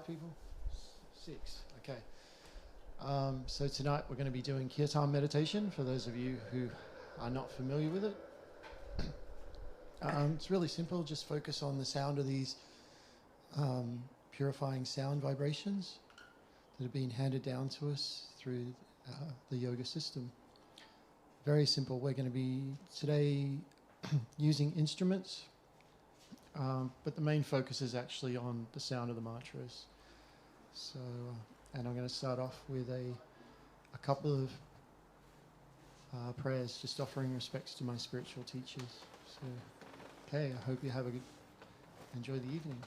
5 people? 6. Okay. So tonight we're going to be doing Kirtan meditation for those of you who are not familiar with it. It's really simple. Just focus on the sound of these purifying sound vibrations that have been handed down to us through the yoga system. Very simple. We're going to be today using instruments, but the main focus is actually on the sound of the mantras. So, and I'm going to start off with a couple of prayers, just offering respects to my spiritual teachers. So, okay, I hope you have enjoy the evening.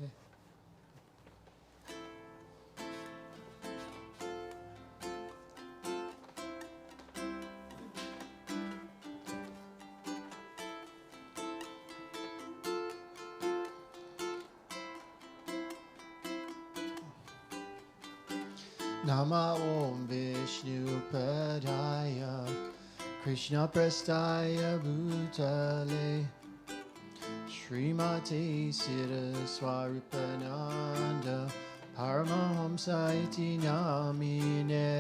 Yeah. Nama Om Vishnu Padaya Krishna Prastaya Bhutale Srimati Siddha Swarupananda Paramahamsa Iti Namine.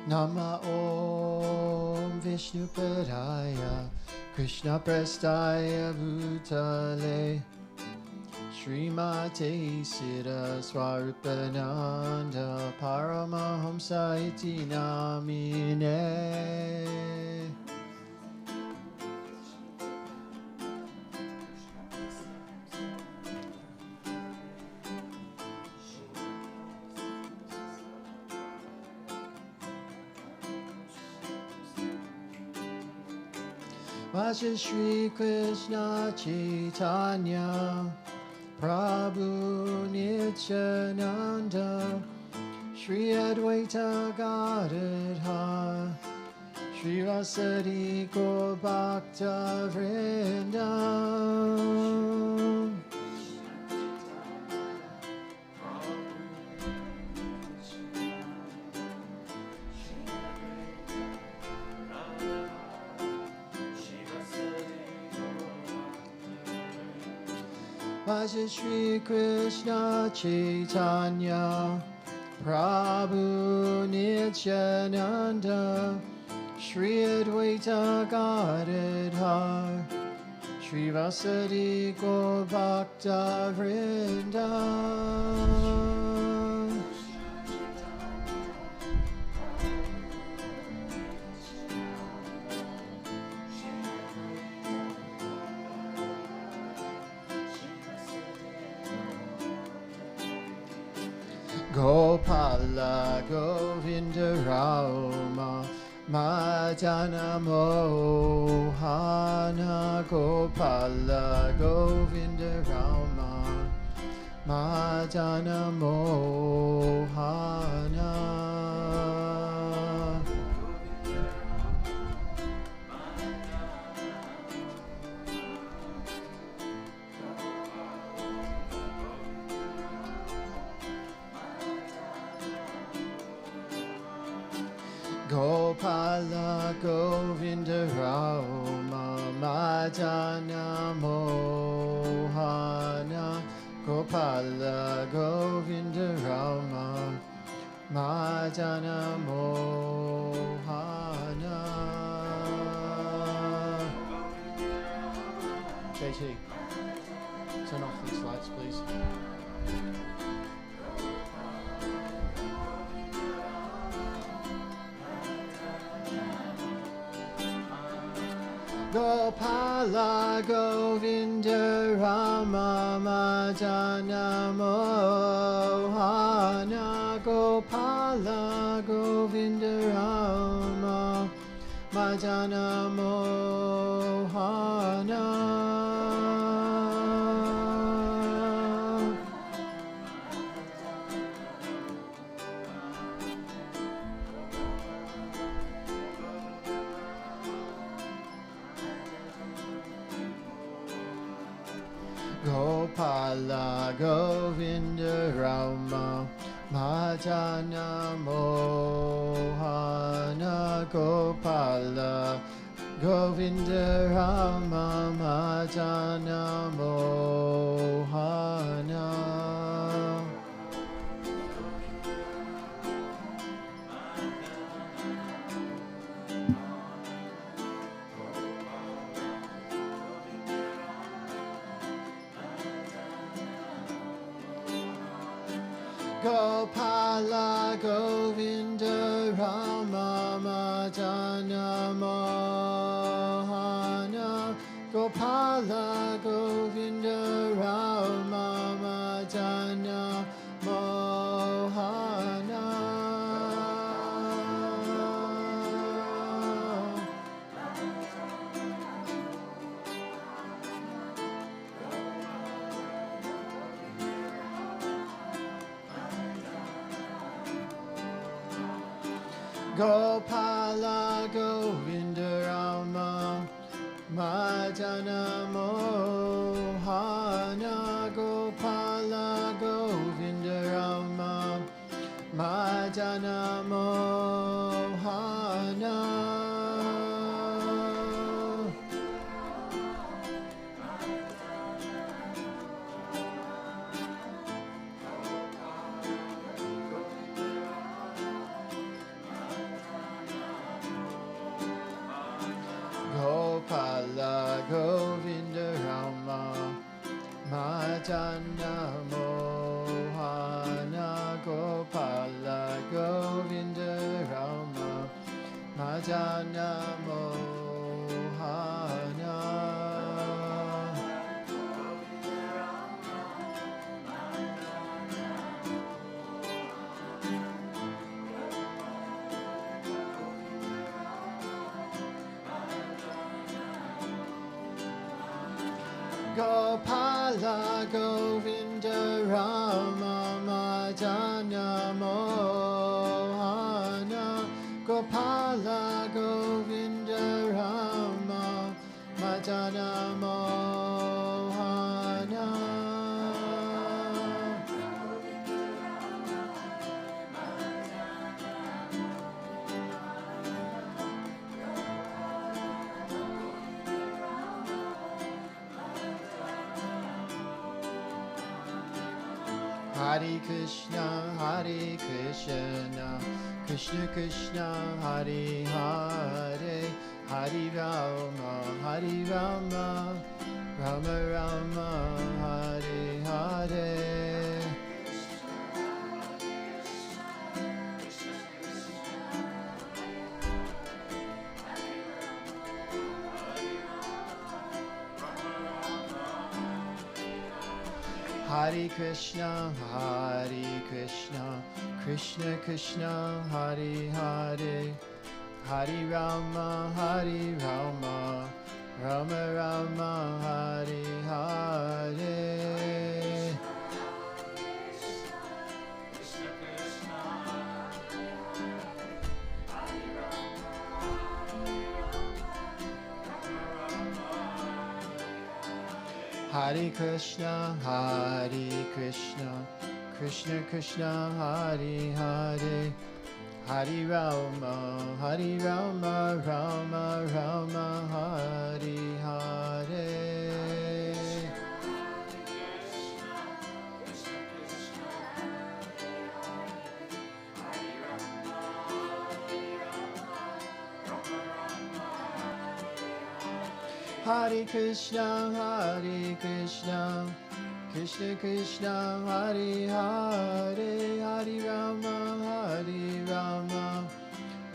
Nama Om Vishnu Padaya Krishna Prastaya Bhutale Srimate Siddha Swarupananda Paramahamsa Iti Namine. Vaja Shri Krishna Chaitanya Prabhu Nityananda Shri Advaita Gadadhar Shri Vasadi Gaur Bhakta Vrinda. Vaja Shri Krishna Chaitanya Prabhu Nityananda Shri Advaita Gadadhar Shri Vasadi Gaur Bhakta Vrinda. Gopala Govinda Rama Madana Mohana. Gopala Govinda Rama Madana Mohana. Gopala Govinda Rama Madana Mohana. Gopala Govinda Rama Madana Mohana. JT, turn off these lights, please. Gopala Govinda Rama Madana Mohana. Gopala Govinda Rama Madana Mohana. Gopala Gopala Govinda Rama Madana Mohana Gopala Govinda Rama Madana Mohana. Gopala Govinda Rama Madana Mohana Gopala Govinda Rama Madana Mohana. Gopala Govinda Rama Madana Mohana Gopala Govinda Rama Madana Mohana. Gopala Govinda Rama Madana Mohana Gopala Govinda Rama Madana Mohana. Gopala Govinda Rama Madana Mohana Gopala Govinda Rama Madana Mohana. Hare Krishna, Hare Krishna, Krishna Krishna, Hare Hare, Hare Rama, Hare Rama, Rama Rama, Hare Hare. Hare Krishna, Hare Krishna, Krishna Krishna, Hare Hare, Hare Rama, Hare Rama, Rama Rama, Hare Hare. Hare Krishna, Hare Krishna, Krishna Krishna, Hare Hare, Hare Rama, Hare Rama, Rama Rama, Hare Hare. Hare Krishna, Hare Krishna, Krishna Krishna, Hare Hare, Hare Rama, Hare Rama,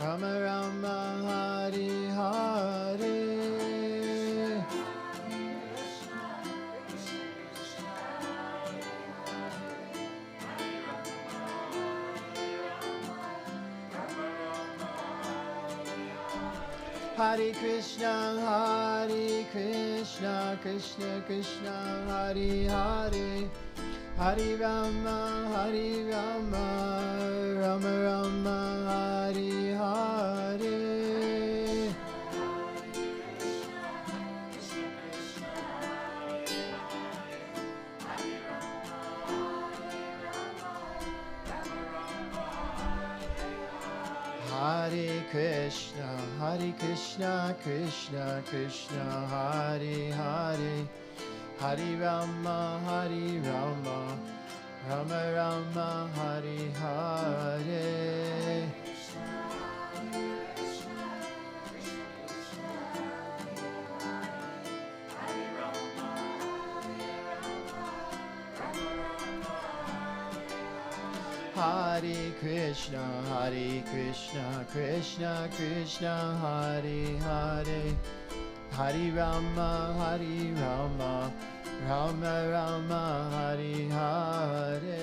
Rama Rama, Hare Hare. Hare Krishna, Hare Krishna, Krishna Krishna, Hare Hare, Hare Rama, Hare Rama, Rama Rama, Hare Hare. Hare Hare Krishna, Krishna Krishna, Hare Hare, Hare Rama, Rama Rama, Hare Hare. Hare Krishna, Krishna Krishna, Hare Hare, Hare Rama, Rama Rama, Hare Hare.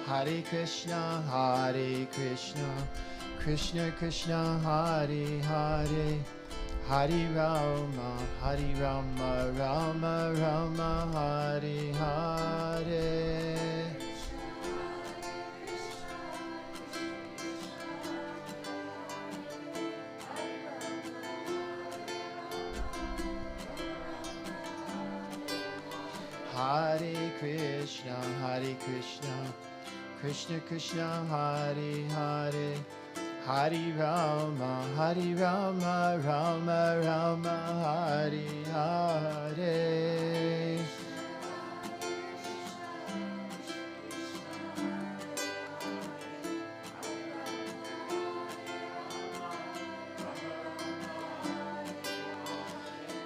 Hare Krishna, Krishna Krishna, Hare Hare, Hare Rama, Rama Rama, Hare Hare. Hare Krishna, Krishna Krishna, Hare Hare, Hare Rama, Rama Rama, Hare Hare.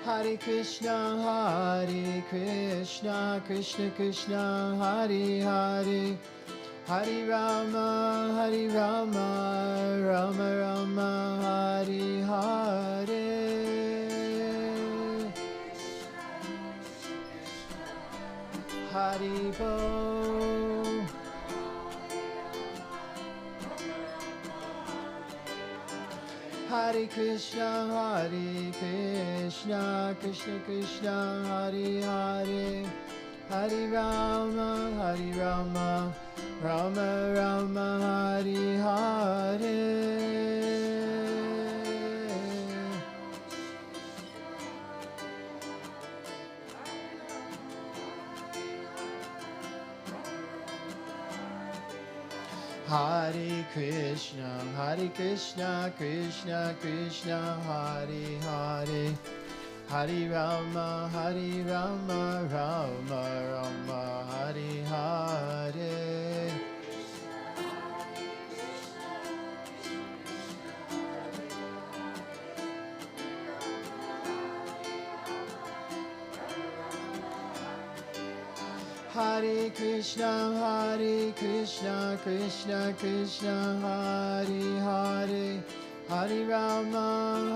Hare Krishna, Krishna Krishna, Hare Hare, Hare Rama, Rama Rama, Hare Hare. Hare Bo. Hare Krishna, Krishna Krishna, Hare Hare, Hare Rama, Rama Rama, Hare Hare. Hare Krishna, Krishna Krishna, Hare Hare, Hare Rama, Rama Rama, Hare Hare. Hare Krishna, Krishna Krishna, Hare Hare, Hare Rama,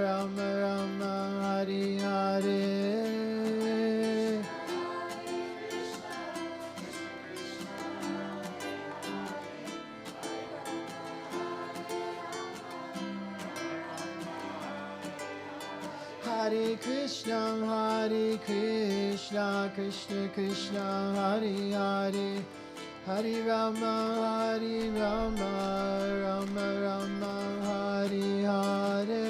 Rama Rama, Hare Hare. Hare Krishna, Krishna Krishna, Hare Hare, Hare Rama, Rama Rama, Hare Hare.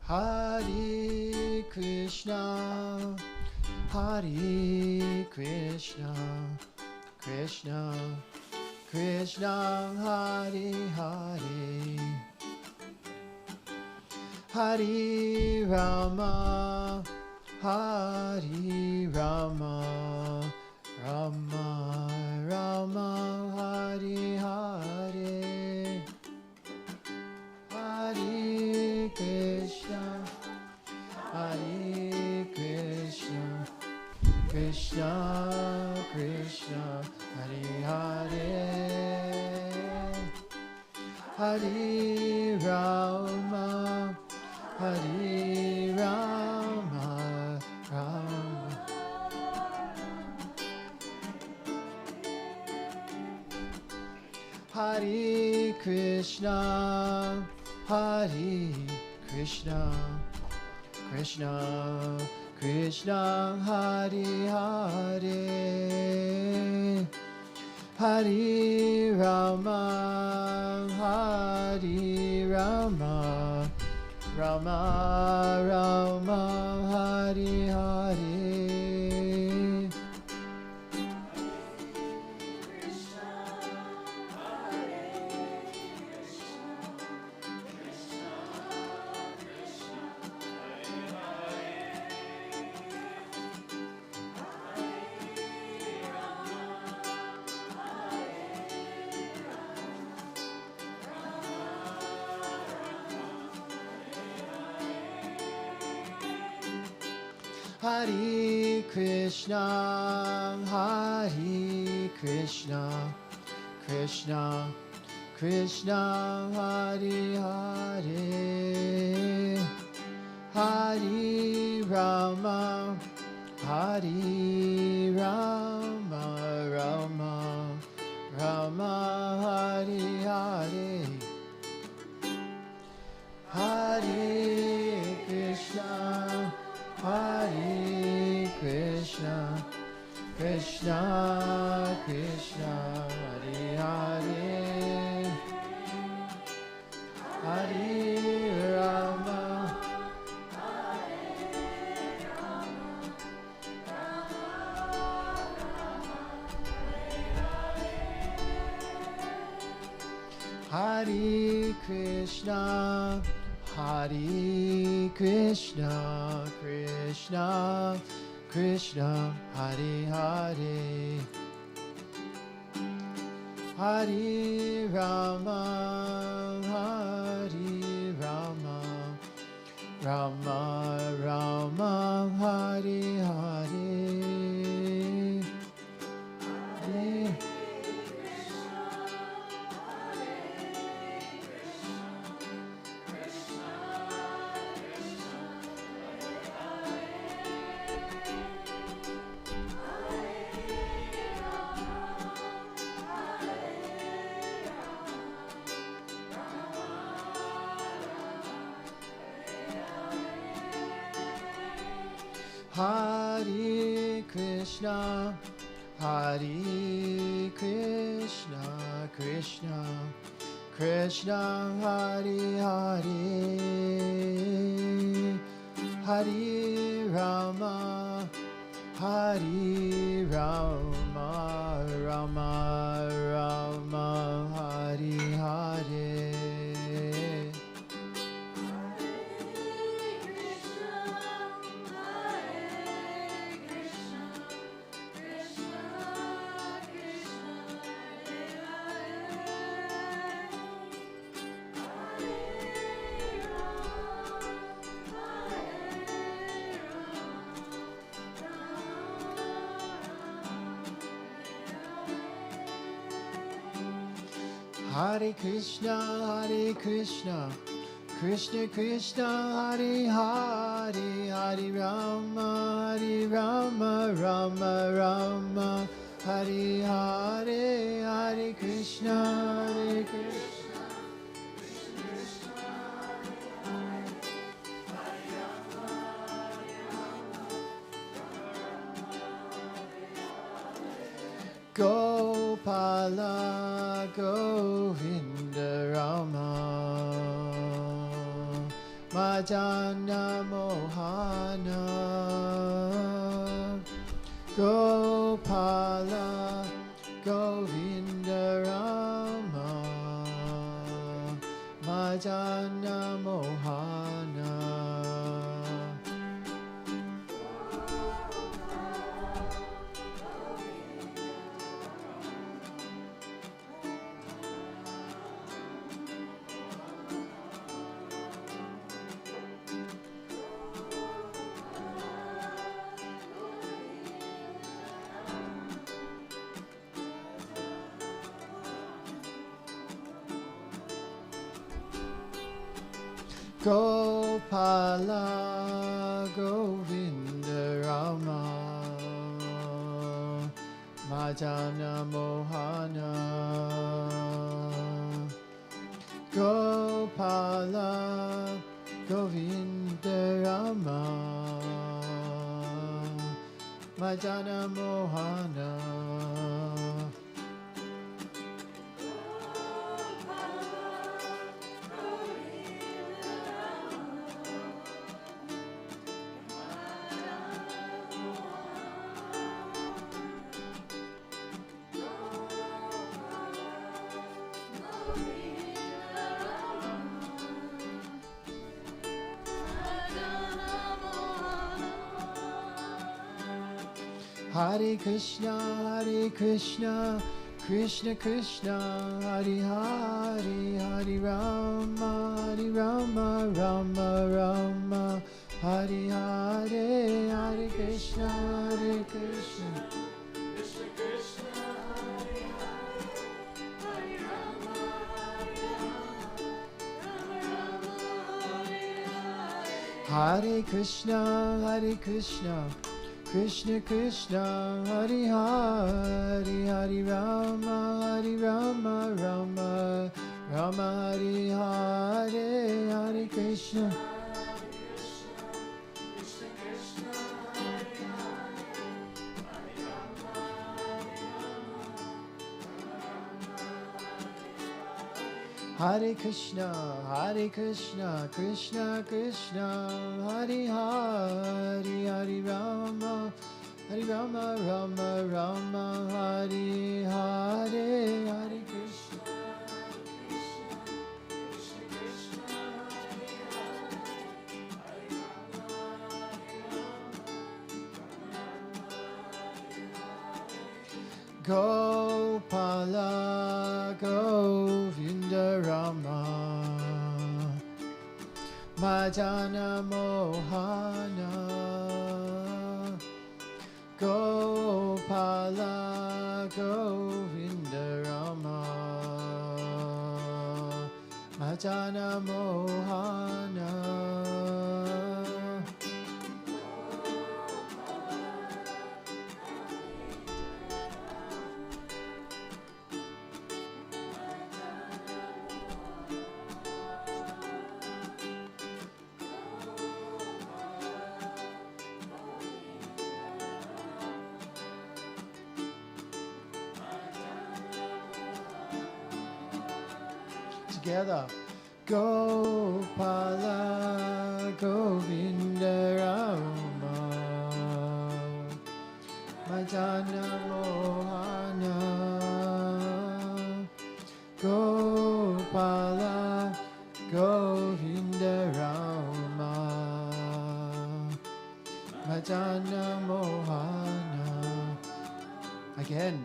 Hare Krishna, Krishna Krishna, Hare Hare, Hare Rama, Rama Rama, Hare Hare. Hare Krishna, Krishna Krishna, Hare Hare, Hare Rama, Rama Hare Krishna, Hare Krishna, Krishna Krishna, Hare Hare, Hare Rama, Hare Rama, Rama Rama, Hare Hare. Hare Krishna, Hare Krishna, Krishna Krishna, Hare Hare, Hare Rama, Hare Rama, Rama Rama, Hare Hare, Hare Krishna, Hare Krishna, Krishna Krishna, Hare Hare, Hare Rama, Hare Krishna, Hare Krishna, Krishna Krishna, Hare Hare, Hare Rama, Hare Rama, Rama Rama, Hare Hare, Hare Hare Krishna, Hare Krishna, Krishna Krishna, Hare Hare, Hare Rama, Hare Rama, Rama Rama, Hare Hare. Hare Krishna, Hare Krishna, Krishna Krishna, Hare Hare, Hare Rama, Hare Rama, Rama Rama, Hare Hare, Hare Krishna, Hare Krishna, Gopala, Govinda Rama, Madana Mohana, Gopala, Govinda Rama, Madana Mohana. Gopala, Govinda Rama, Madana Mohana, Gopala Govinda Rama Madana Mohana Hare Krishna, Krishna Krishna, Hare Hare, Hare Rama, Rama Rama, Hare Hare, Hare Krishna, Krishna Krishna, Hare Rama, Hare Krishna, Krishna Krishna, Hare Hare, Hare Rama, Rama Rama, Hare Hare, Hare Krishna. Hare Krishna, Krishna Krishna, Hare Hare, Hare Rama, Rama Rama, Hare Hare, Hare Krishna. Gopala Govinda Rama Madana Mohana Gopala Govinda Rama Madana Mohana Together, Gopala Govinda Rama Madana Mohana Gopala Govinda Rama Madana Mohana. Again,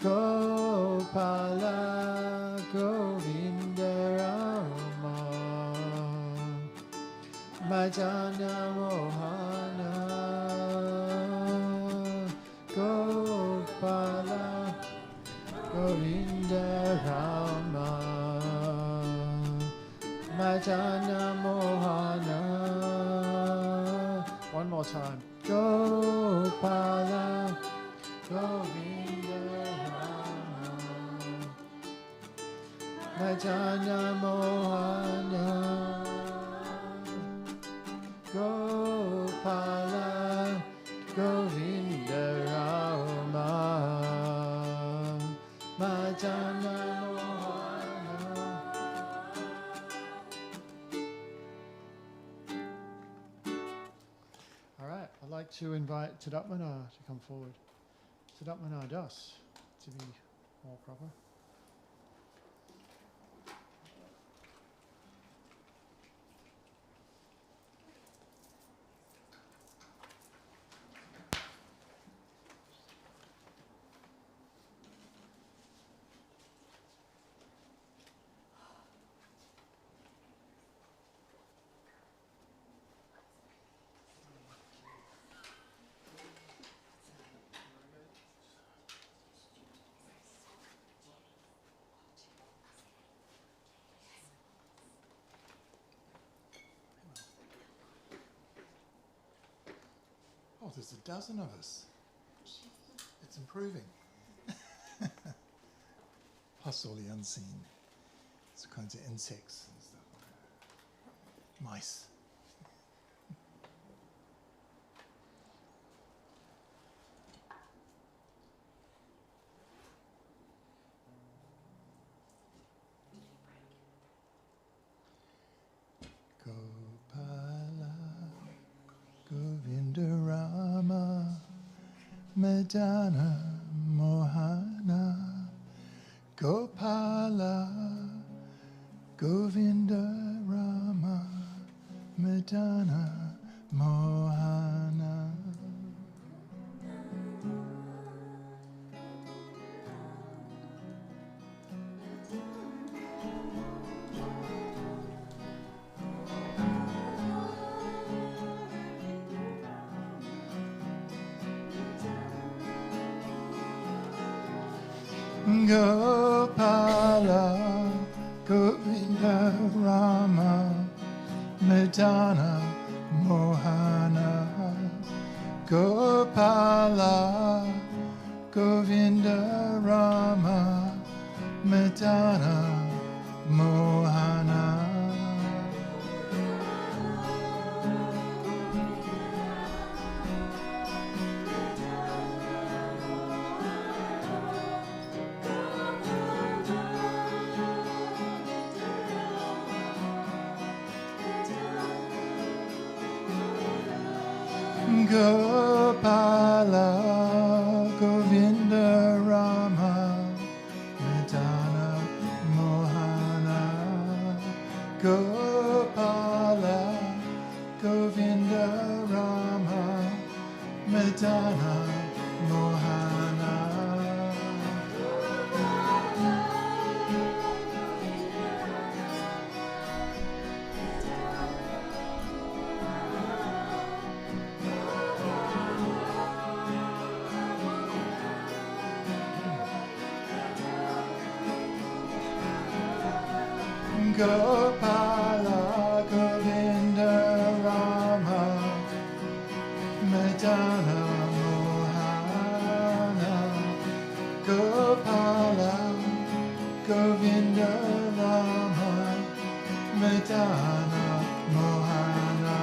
Gopala Govinda Rama Madana Mohana Gopala Govinda Rama Madana Mohana. One more time. Gopala Govinda Rama Madana Mohana Gopala Govinda Rama Madana Mohana. All right, I'd like to invite Tadatmana to come forward. Tadatmana Das, to be more proper. Oh, there's a dozen of us. It's improving. Plus all the unseen kinds of insects and stuff. Mice. Gopala, Govinda Rama, Madana Mohana. Gopala, Govinda Rama, Madana Mohana. Gopala, Govinda Rama, Madana Mohana. Gopala, Govinda Rama, Madana Mohana. Gopala, Govinda Rama, Madana Mohana. Gopala, Govinda Rama, Madana Mohana. Gopala, Govinda Rama, Madana Mohana. Gopala, Govinda Rama, Madana Mohana.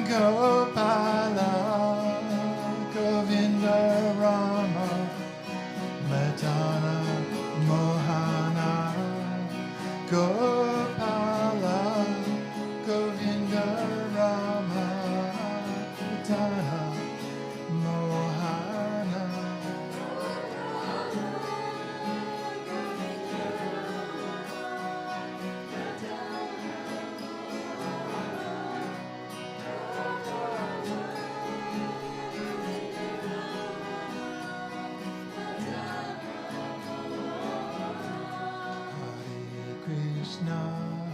Gopala, Govinda Rama, Madana Mohana. Gopala, Govinda Rama, Madana Mohana.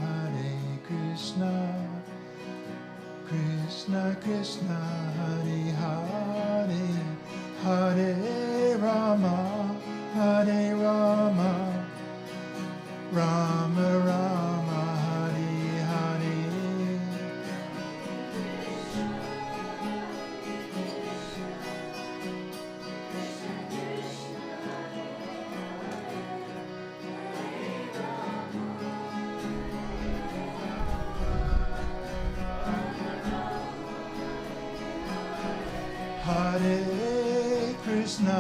Hare Krishna, Krishna Krishna, Hare Hare, Hare Rama, Hare Rama, Rama Rama, Hare Hare. Hare Krishna,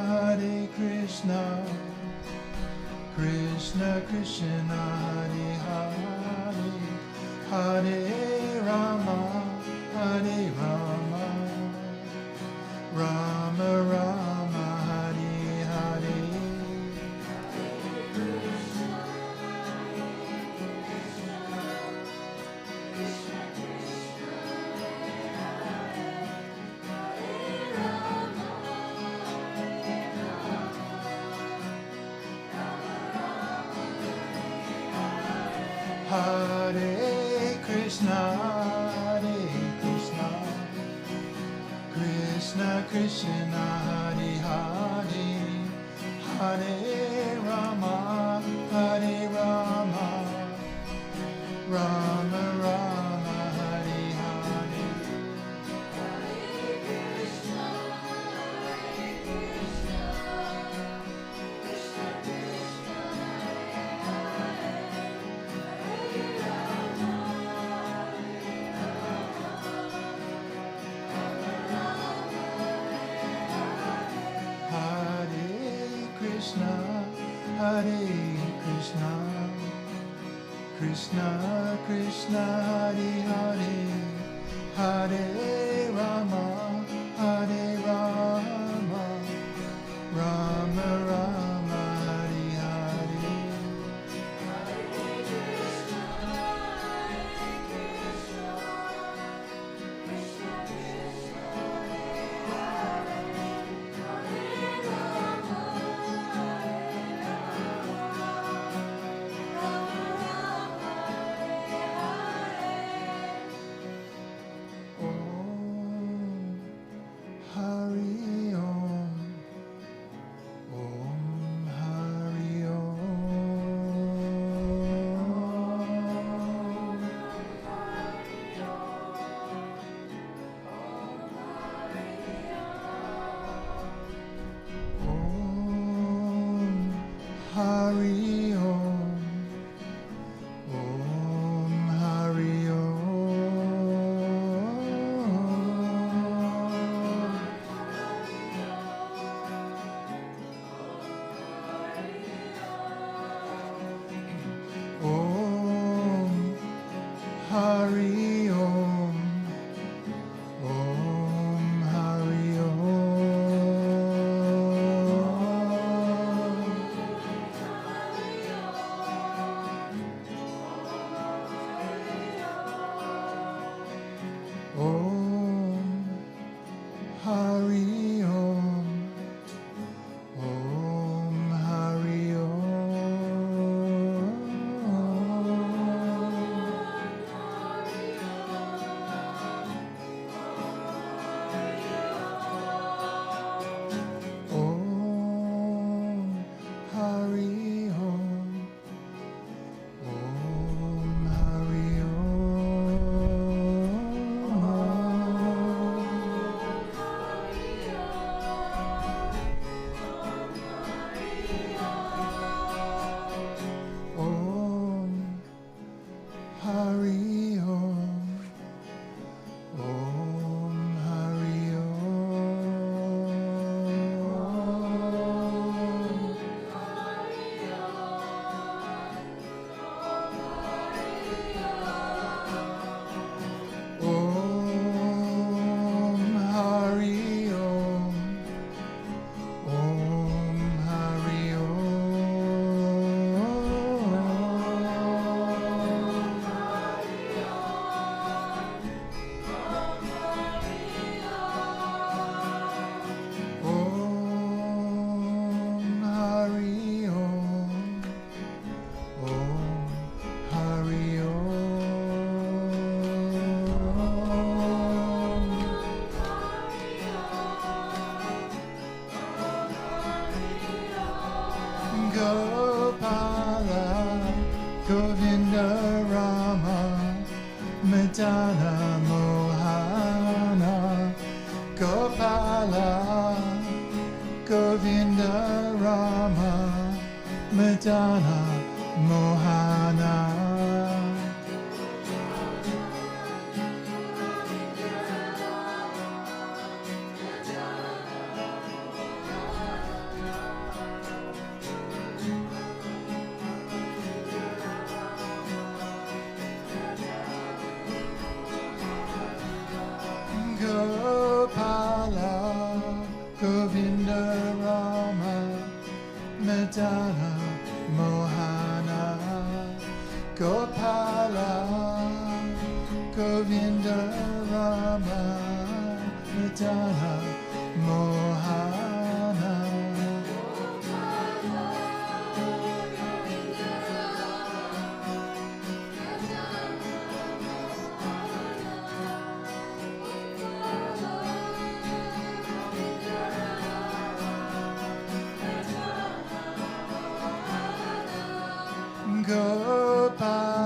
Hare Krishna, Krishna Krishna, Hare Hare, Hare Rama, Hare Rama, Rama Rama, Hare Hare. Hare Krishna, Hare Krishna, Krishna Krishna, Hare Hare, Hare Rama, Hare Rama, Rama Rama, Hare Hare. Krishna, Hare Krishna, Krishna Krishna, Hare Hare, Hare Rama, Hare Rama, Rama Rama, Hare Hare. Hari Om, Om Hari Om, Om Hari Om, Om Hari Om, Hari Om, Om Hari Om, Hari Om, Om Hari Om, Hari Om, Om Hari Om, Hari Om, Om Hari Om, Hari Om, Om Hari Gopala, Govinda Rama, Madana Mohana. Gopala, Govinda Rama, Madana Mohana. Gopala, Govinda Rama, Madana Mohana. Gopala, Govinda Rama, Madana Mohana.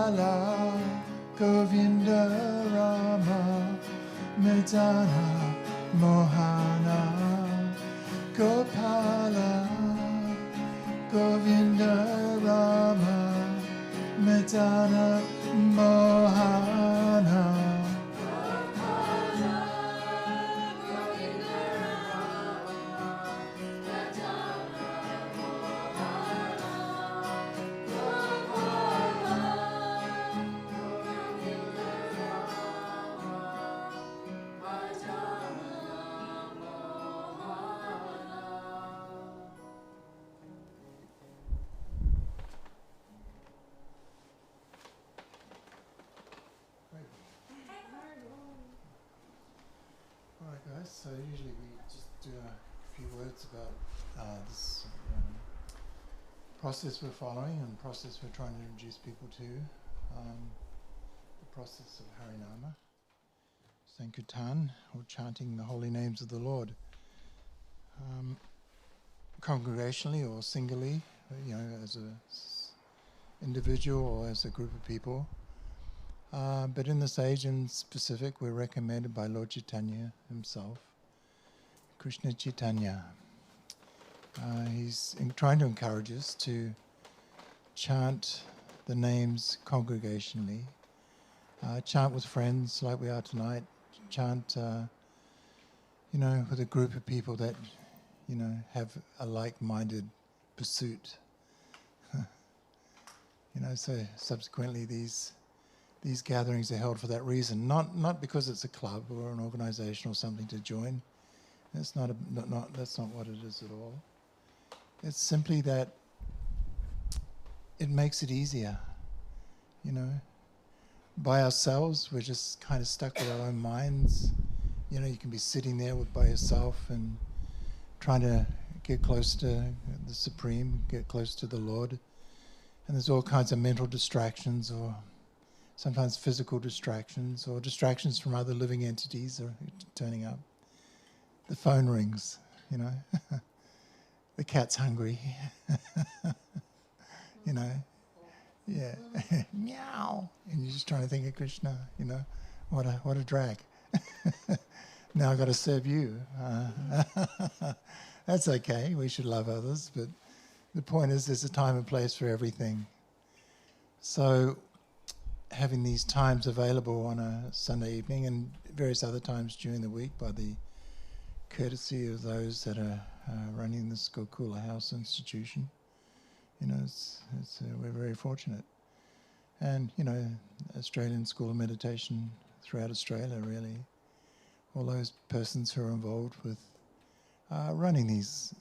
Gopala, Govinda Rama, Madana, Mohana. Gopala, Govinda Rama, Madana, Mohana. Alright guys, so usually we just do a few words about this process we're following and process we're trying to introduce people to, the process of Harinama, Sankirtan, or chanting the holy names of the Lord, congregationally or singly, as a individual or as a group of people. But in this age in specific, we're recommended by Lord Chaitanya himself, Krishna Chaitanya. He's trying to encourage us to chant the names congregationally, chant with friends like we are tonight, chant, with a group of people that, have a like-minded pursuit. So subsequently these gatherings are held for that reason, not because it's a club or an organisation or something to join. That's that's not what it is at all. It's simply that it makes it easier, By ourselves, we're just kind of stuck with our own minds. You can be sitting there by yourself and trying to get close to the Supreme, get close to the Lord. And there's all kinds of mental distractions, or sometimes physical distractions, or distractions from other living entities are turning up. The phone rings, The cat's hungry, Yeah, meow. And you're just trying to think of Krishna, what a drag. Now I've got to serve you. That's okay, we should love others, but the point is there's a time and place for everything. So having these times available on a Sunday evening and various other times during the week by the courtesy of those that are running this Gokula House institution, we're very fortunate. And, Australian School of Meditation throughout Australia, really, all those persons who are involved with running these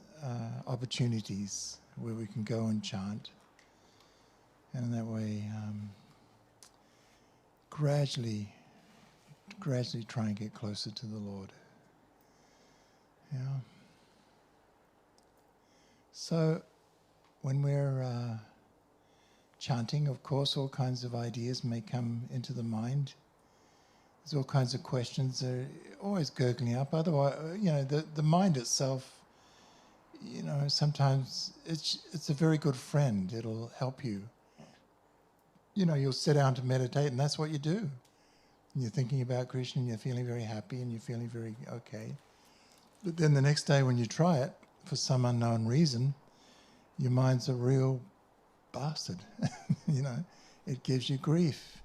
opportunities where we can go and chant, and in that way gradually try and get closer to the Lord. So when we're chanting, of course, all kinds of ideas may come into the mind. There's all kinds of questions that are always gurgling up. Otherwise, the mind itself, sometimes it's a very good friend. It'll help you. You'll sit down to meditate, and that's what you do. And you're thinking about Krishna, and you're feeling very happy, and you're feeling very okay. But then the next day when you try it, for some unknown reason, your mind's a real bastard. It gives you grief.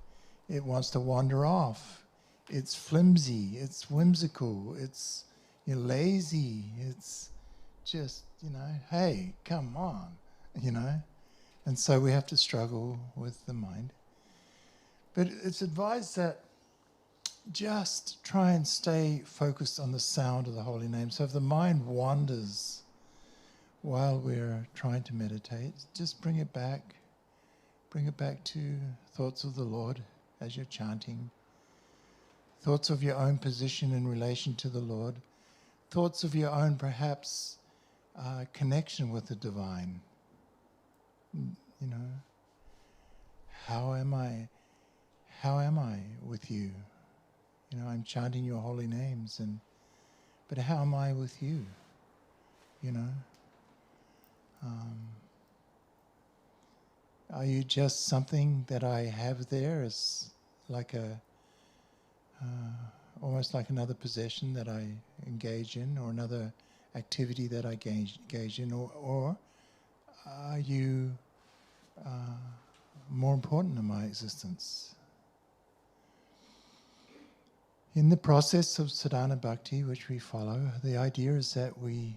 It wants to wander off. It's flimsy. It's whimsical. You're lazy. It's just, hey, come on, And so we have to struggle with the mind. But it's advised that just try and stay focused on the sound of the holy name. So if the mind wanders while we're trying to meditate, just bring it back. Bring it back to thoughts of the Lord as you're chanting. Thoughts of your own position in relation to the Lord. Thoughts of your own, perhaps, connection with the divine. How am I with you? I'm chanting your holy names, but how am I with you? Are you just something that I have there as like almost like another possession that I engage in, or another activity that I engage in, or are you more important in my existence? In the process of sadhana bhakti, which we follow, the idea is that we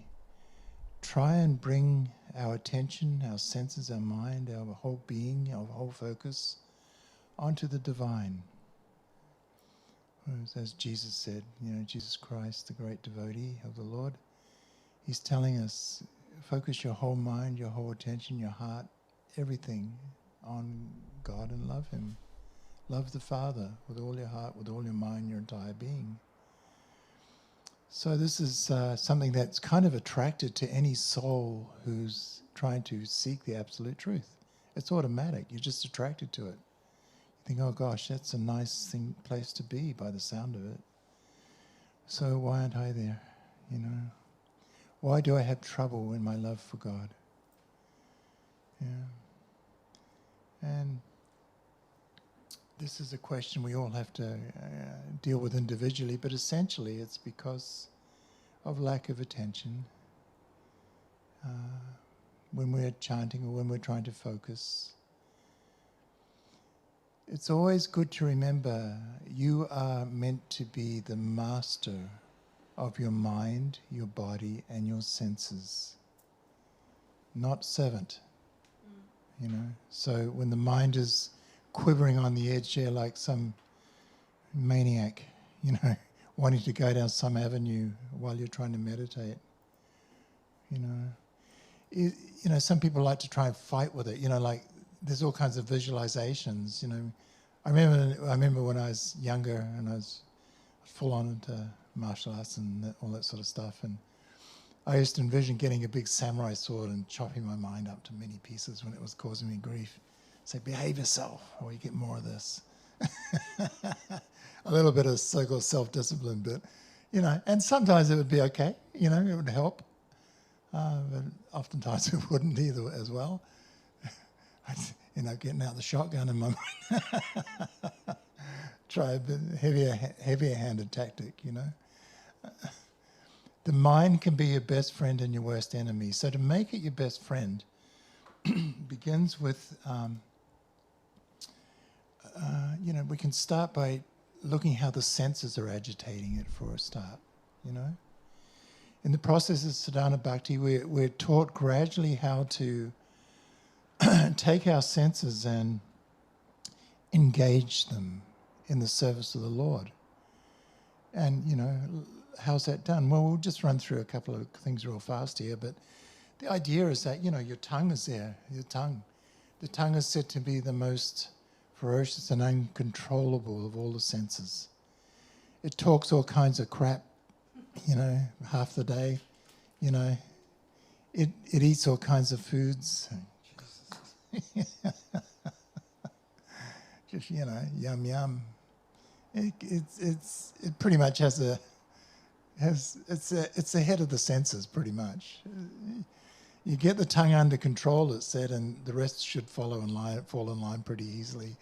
try and bring our attention, our senses, our mind, our whole being, our whole focus onto the divine. As Jesus said, Jesus Christ, the great devotee of the Lord, he's telling us, focus your whole mind, your whole attention, your heart, everything on God and love him. Love the Father with all your heart, with all your mind, your entire being. So this is something that's kind of attracted to any soul who's trying to seek the absolute truth. It's automatic. You're just attracted to it. You think, oh gosh, that's a nice place to be by the sound of it. So why aren't I there? Why do I have trouble in my love for God? Yeah. And this is a question we all have to deal with individually, but essentially it's because of lack of attention. When we're chanting or when we're trying to focus, it's always good to remember you are meant to be the master of your mind, your body, and your senses, not servant. So when the mind is quivering on the edge there like some maniac, wanting to go down some avenue while you're trying to meditate, some people like to try and fight with it, like there's all kinds of visualizations, I remember when I was younger and I was full on into martial arts and all that sort of stuff, and I used to envision getting a big samurai sword and chopping my mind up to many pieces when it was causing me grief. Say, behave yourself, or you get more of this. A little bit of so-called self-discipline, but, and sometimes it would be okay, it would help. But oftentimes it wouldn't either as well. I'd end up getting out the shotgun in my mind. Try a bit heavier-handed tactic, The mind can be your best friend and your worst enemy. So to make it your best friend begins with, we can start by looking how the senses are agitating it for a start, In the process of sadhana bhakti, we're taught gradually how to take our senses and engage them in the service of the Lord. And, how's that done? Well, we'll just run through a couple of things real fast here, but the idea is that, your tongue is there, your tongue. The tongue is said to be the most ferocious and uncontrollable of all the senses. It talks all kinds of crap, half the day, It eats all kinds of foods. Just, yum, yum. It pretty much it's the head of the senses, pretty much. You get the tongue under control, it's said, and the rest should fall in line pretty easily.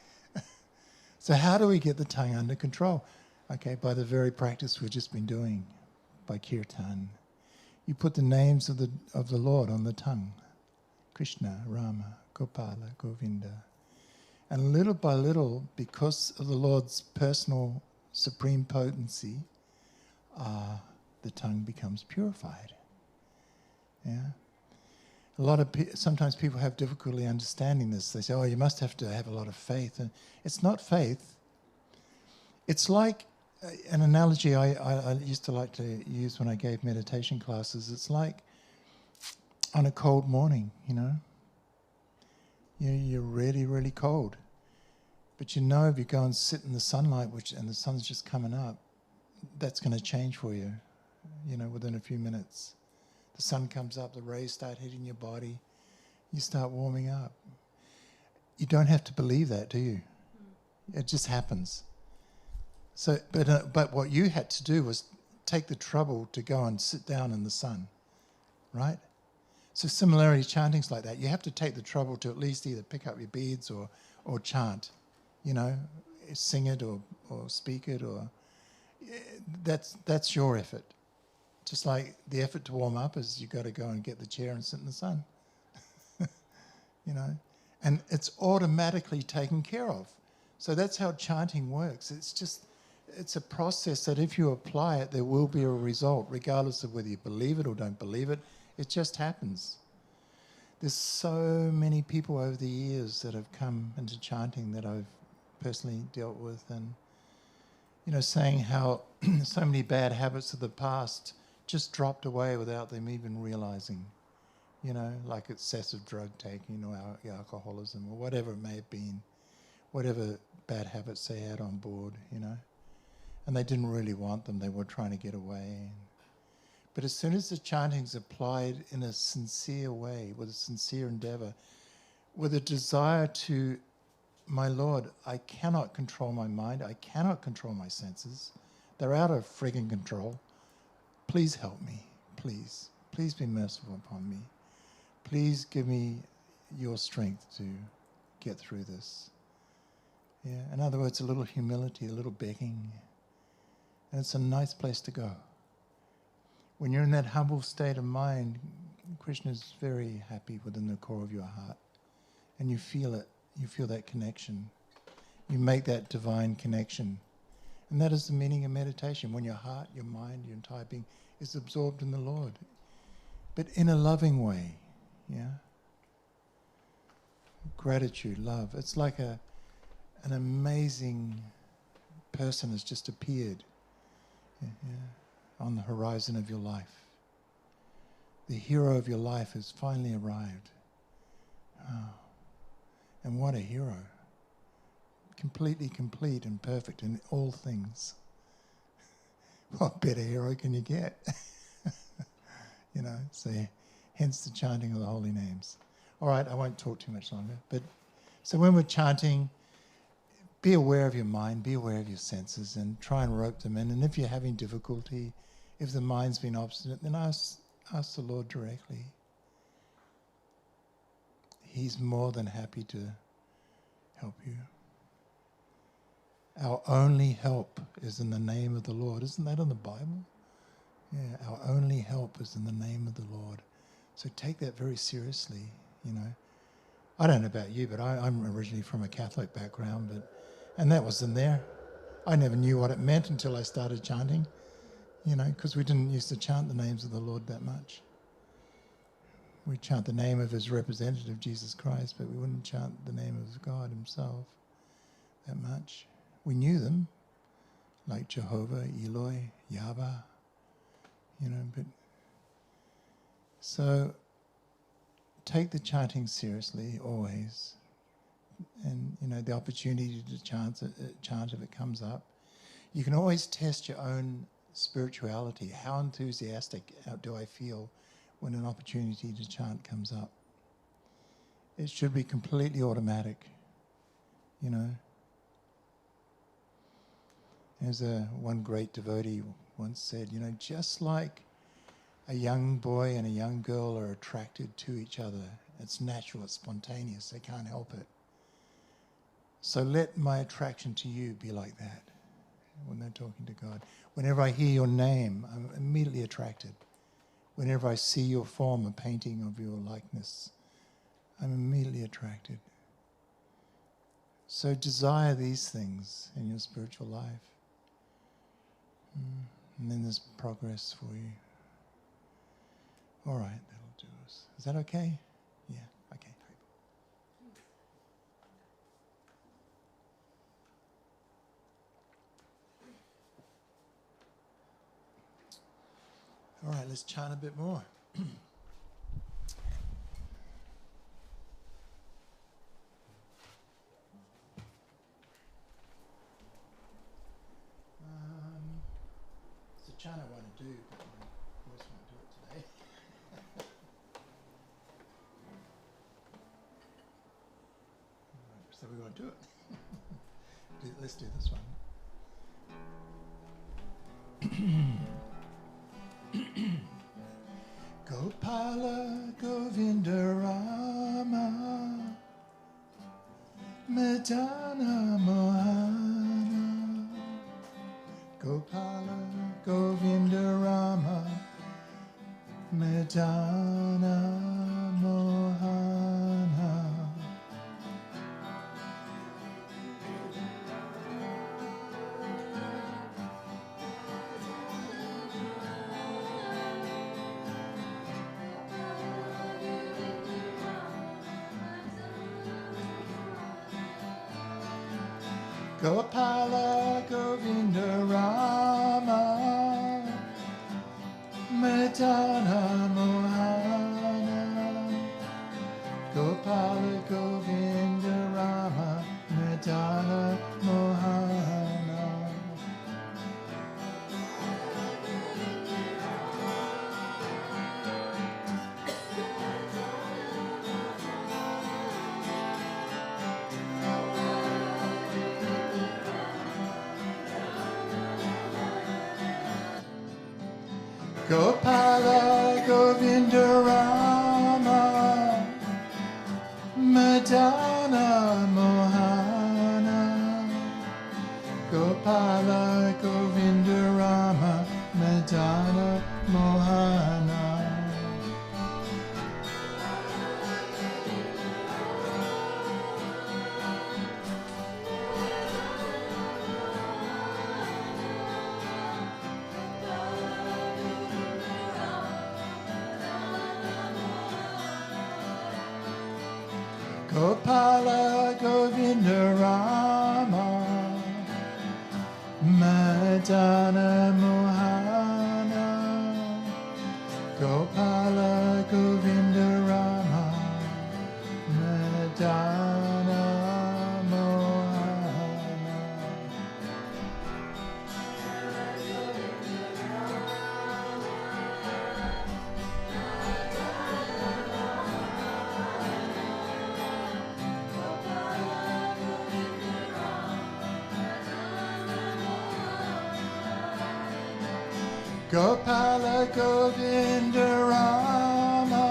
So how do we get the tongue under control? Okay, by the very practice we've just been doing, by Kirtan. You put the names of the Lord on the tongue. Krishna, Rama, Gopala, Govinda. And little by little, because of the Lord's personal supreme potency, the tongue becomes purified. Yeah. Sometimes people have difficulty understanding this. They say, oh, you must have to have a lot of faith. And it's not faith. It's like an analogy I used to like to use when I gave meditation classes. It's like on a cold morning, You're really, really cold. But if you go and sit in the sunlight, and the sun's just coming up, that's going to change for you, within a few minutes. The sun comes up, the rays start hitting your body, you start warming up. You don't have to believe that, do you? It just happens. So, but what you had to do was take the trouble to go and sit down in the sun, right? So similarly, chanting's like that. You have to take the trouble to at least either pick up your beads or chant, you know, sing it or speak it, or that's your effort. Just like the effort to warm up is you got to go and get the chair and sit in the sun, you know, and it's automatically taken care of. So that's how chanting works. It's a process that if you apply it, there will be a result, regardless of whether you believe it or don't believe it. It just happens. There's so many people over the years that have come into chanting that I've personally dealt with, and, you know, saying how so many bad habits of the past just dropped away without them even realizing, you know, like excessive drug taking or alcoholism or whatever it may have been, whatever bad habits they had on board, you know. And they didn't really want them, they were trying to get away. But as soon as the chanting's applied in a sincere way, with a sincere endeavor, with a desire to, my Lord, I cannot control my mind, I cannot control my senses, they're out of frigging control. Please help me, please. Please be merciful upon me. Please give me your strength to get through this. Yeah, in other words, a little humility, a little begging. And it's a nice place to go. When you're in that humble state of mind, Krishna is very happy within the core of your heart. And you feel it. You feel that connection. You make that divine connection. And that is the meaning of meditation, when your heart, your mind, your entire being is absorbed in the Lord. But in a loving way, yeah? Gratitude, love. It's like an amazing person has just appeared, on the horizon of your life. The hero of your life has finally arrived. Oh. And what a hero. Completely complete and perfect in all things. What better hero can you get? You know, so hence the chanting of the holy names. All right, I won't talk too much longer. But so when we're chanting, be aware of your mind, be aware of your senses, and try and rope them in. And if you're having difficulty, if the mind's been obstinate, then ask the Lord directly. He's more than happy to help you. Our only help is in the name of the Lord. Isn't that in the Bible? Yeah, our only help is in the name of the Lord. So take that very seriously, you know. I don't know about you, but I'm originally from a Catholic background, and that was in there. I never knew what it meant until I started chanting, you know, because we didn't used to chant the names of the Lord that much. We chant the name of his representative, Jesus Christ, but we wouldn't chant the name of God himself that much. We knew them, like Jehovah, Eloi, Yahweh, you know, but so take the chanting seriously always, and, you know, the opportunity to chant if it comes up. You can always test your own spirituality. How enthusiastic do I feel when an opportunity to chant comes up? It should be completely automatic, you know. As one great devotee once said, you know, just like a young boy and a young girl are attracted to each other, it's natural, it's spontaneous, they can't help it. So let my attraction to you be like that when they're talking to God. Whenever I hear your name, I'm immediately attracted. Whenever I see your form, a painting of your likeness, I'm immediately attracted. So desire these things in your spiritual life. And then there's progress for you. All right, that'll do us. Is that okay? Yeah, okay. All right, let's chant a bit more. It's a chant I want to do, but my voice won't do it today. So we won't do it. Let's do this one. Gopala Govinda Rama Madana Mohana. Gopala Govinda Rama Madana Mohana. Gopala Govinda Rama Madana Mohana. Gopala Govinda Rama Madana Mohana. Gopala Govinda Rama Madana Mohana. Gopala Govinda Rama Madana Mohana. Gopala Govinda Rama Madana Mohana. Gopala Govinda Rama Madana Mohana. Gopala Govinda Rama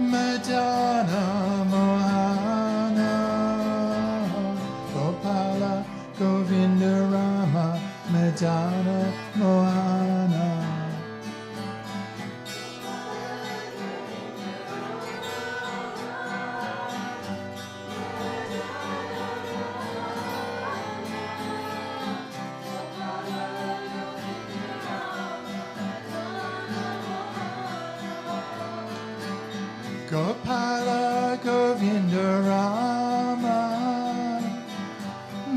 Madana Mohana. Gopala Govinda Rama Madana Mohana. Gopala Govinda Rama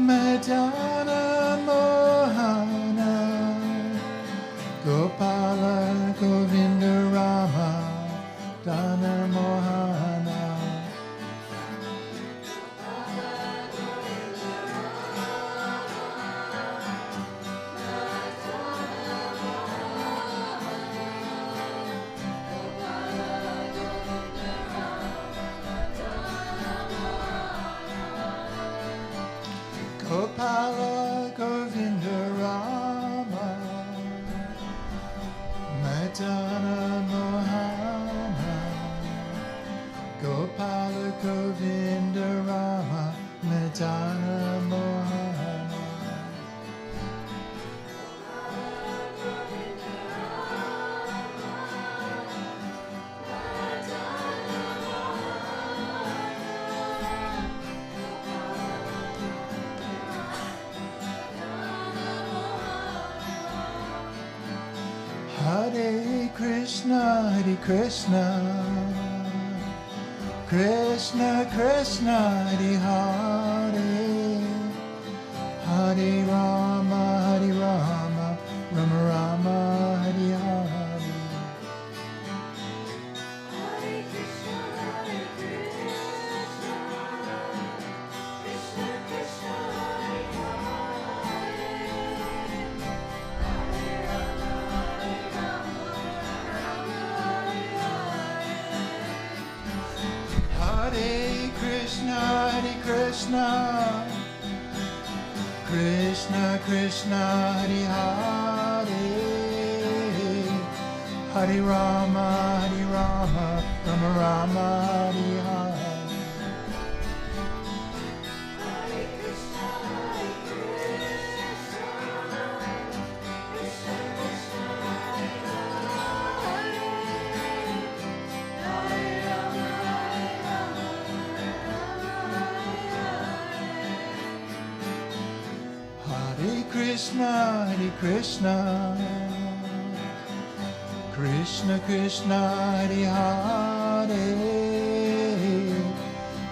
Madana Mohana. Gopala Govinda Rama Dana Mohana. Gopala Govinda Rama Madana Mohana. Gopala Govinda Rama Madana Mohana. Hare Krishna, Hare Krishna, Krishna Krishna, Hare Hare, Hare Rama, Hare Rama, Rama Rama, Hare Hare. Hare Krishna, Hare Krishna, Krishna Krishna, Hare Hare, Hare Rama, Hare Rama, Rama Hare Hare. Hare Krishna, Hare Krishna, Krishna Krishna, Hare Hare, Hare Rama, Rama Rama, Hare Hare. Hare Krishna, Krishna Krishna, Hare Hare,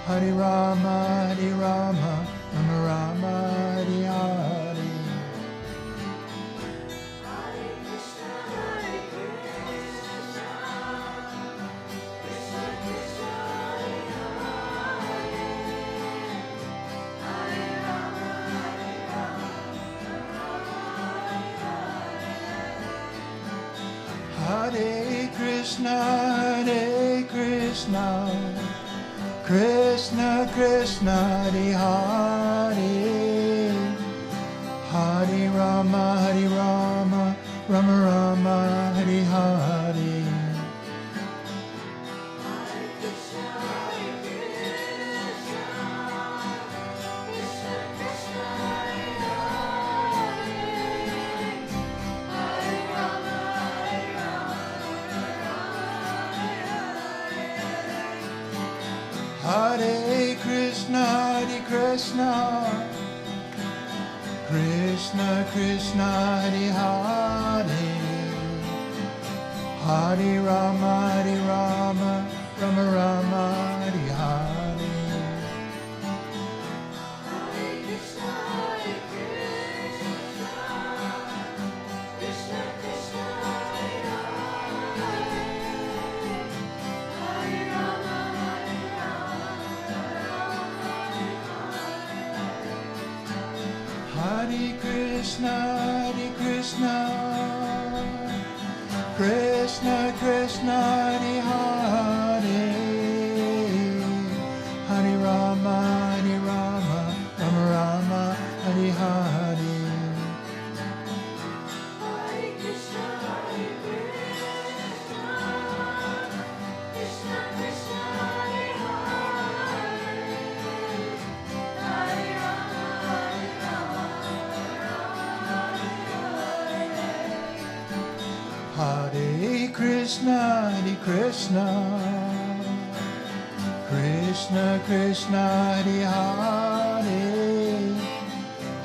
Hare Rama, Rama Rama, Hare Hare. Hare Krishna, Krishna Krishna, Hare Hare, Hare Rama, Rama Rama, Hare Hare. Hare Krishna, Krishna Krishna, Hare Hare, Hare Rama, Rama Rama, Hare Hare. Hare Krishna, Krishna Krishna, Hare Hare, Hare Rama, Rama Rama, Hare Hare. Hare Krishna, Krishna Krishna, Hare Hare,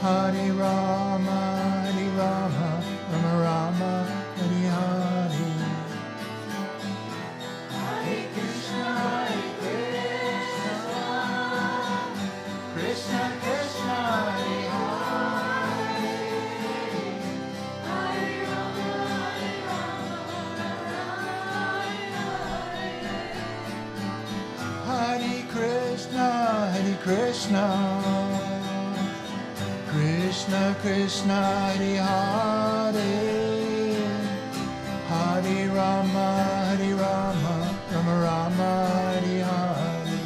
Hare Rama, Rama Rama, Hare Hare. Hare Krishna, Krishna Krishna, Hare Hare, Hare Krishna, Krishna Krishna, Hare Hare, Hare Rama, Rama Rama, Hare Hare.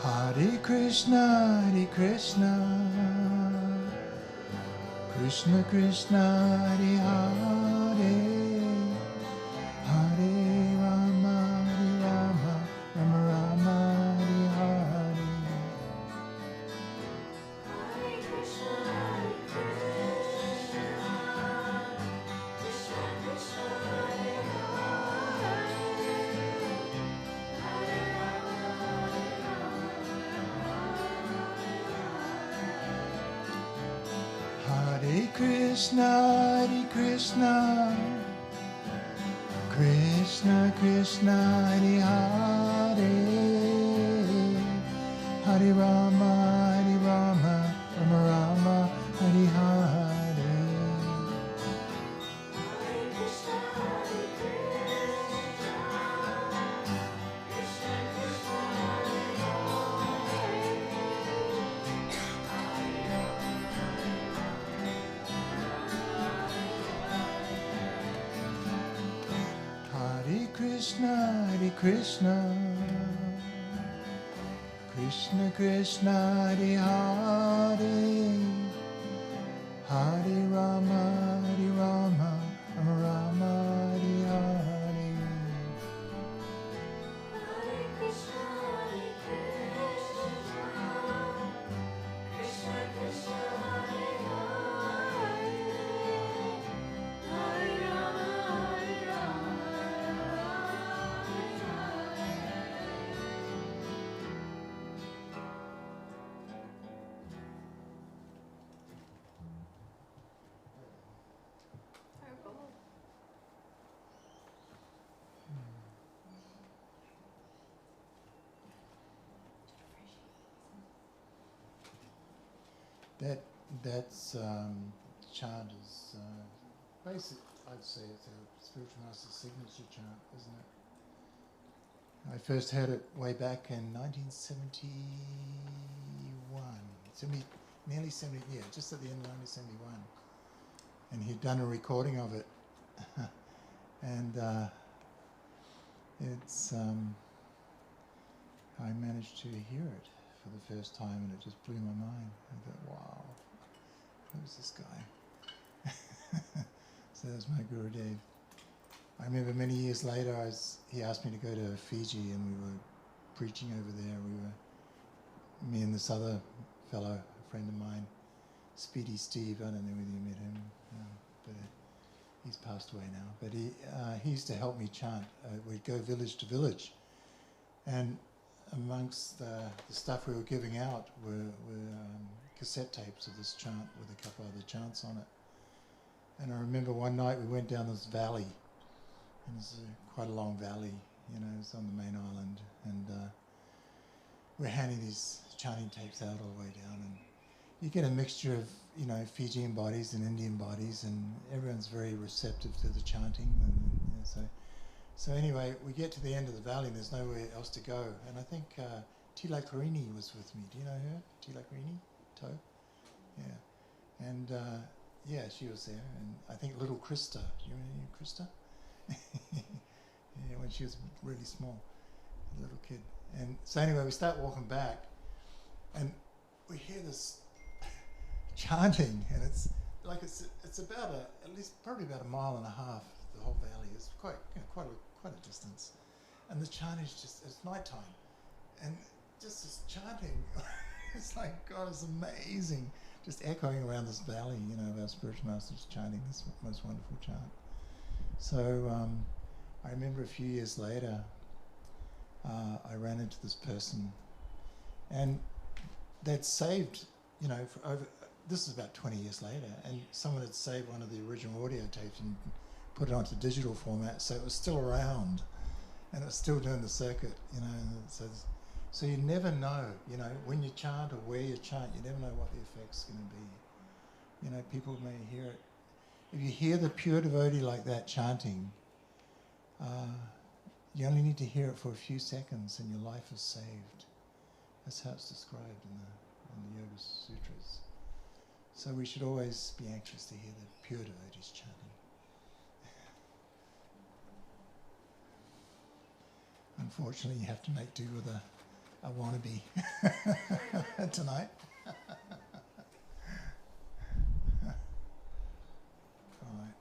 Hare Krishna, Krishna Krishna, Hare Hare, Hare Rama, Rama Rama, Hare Hare. Hare Krishna, Krishna Krishna, Hare Hare, Hare Rama, Rama Rama, Hare Hare. Krishna, Hare Krishna, Krishna Krishna, Hare Hare, Hare Rama, Hare Rama, Rama Hare Hare. Hare Krishna, Hare Krishna, Krishna Krishna, Hare Hare, Hare Rama, Hare Rama, That's chant is basic. I'd say it's a spiritual master's signature chant, isn't it? I first heard it way back in 1971, nearly 70, yeah, just at the end of 1971. And he'd done a recording of it, and it's I managed to hear it for the first time, and it just blew my mind. I thought, wow, who's this guy? So that was my Gurudev. I remember many years later, he asked me to go to Fiji, and we were preaching over there. Me and this other fellow, a friend of mine, Speedy Steve. I don't know whether you met him, but he's passed away now. But he used to help me chant. We'd go village to village, and amongst the stuff we were giving out were cassette tapes of this chant with a couple other chants on it. And I remember one night we went down this valley, and it's quite a long valley, it's on the main island, and we're handing these chanting tapes out all the way down, and you get a mixture of, Fijian bodies and Indian bodies, and everyone's very receptive to the chanting, and so anyway, we get to the end of the valley and there's nowhere else to go. And I think Tilakarini was with me. Do you know her? Tilakarini? To? Yeah. And yeah, she was there. And I think little Krista. Do you remember Krista? Yeah, when she was really small, a little kid. And so anyway, we start walking back and we hear this chanting, and it's about at least probably about 1.5 miles, the whole valley. It's quite a distance, and the chanting is it's nighttime, and just this chanting, it's like, God, it's amazing, just echoing around this valley. Our spiritual masters chanting this most wonderful chant. So I remember a few years later, I ran into this person, and they'd saved, for over. This is about 20 years later, and someone had saved one of the original audio tapes and put it onto digital format, so it was still around, and it was still doing the circuit, So you never know, when you chant or where you chant, you never know what the effect's going to be. People may hear it. If you hear the pure devotee like that chanting, you only need to hear it for a few seconds, and your life is saved. That's how it's described in the Yoga Sutras. So we should always be anxious to hear the pure devotees chanting. Unfortunately, you have to make do with a wannabe tonight. All right.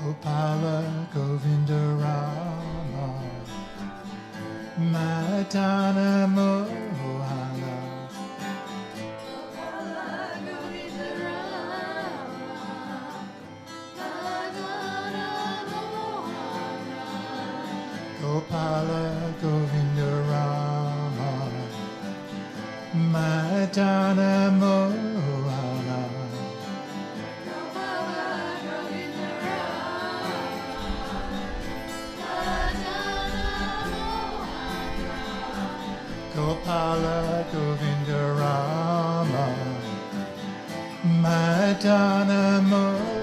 Gopala Govinda Rama Madana Mohana Gopala Govinda Rama Madana Mohana Gopala Govinda Rama Madana Mohana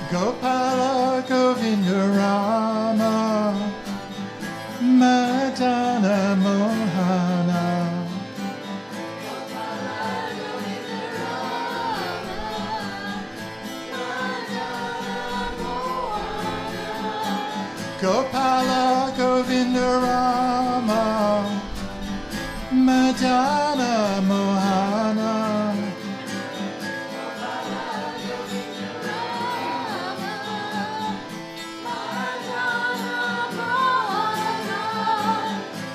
Gopala Govinda Rama Madana Mohana Gopala Govinda Rama Madana Mohana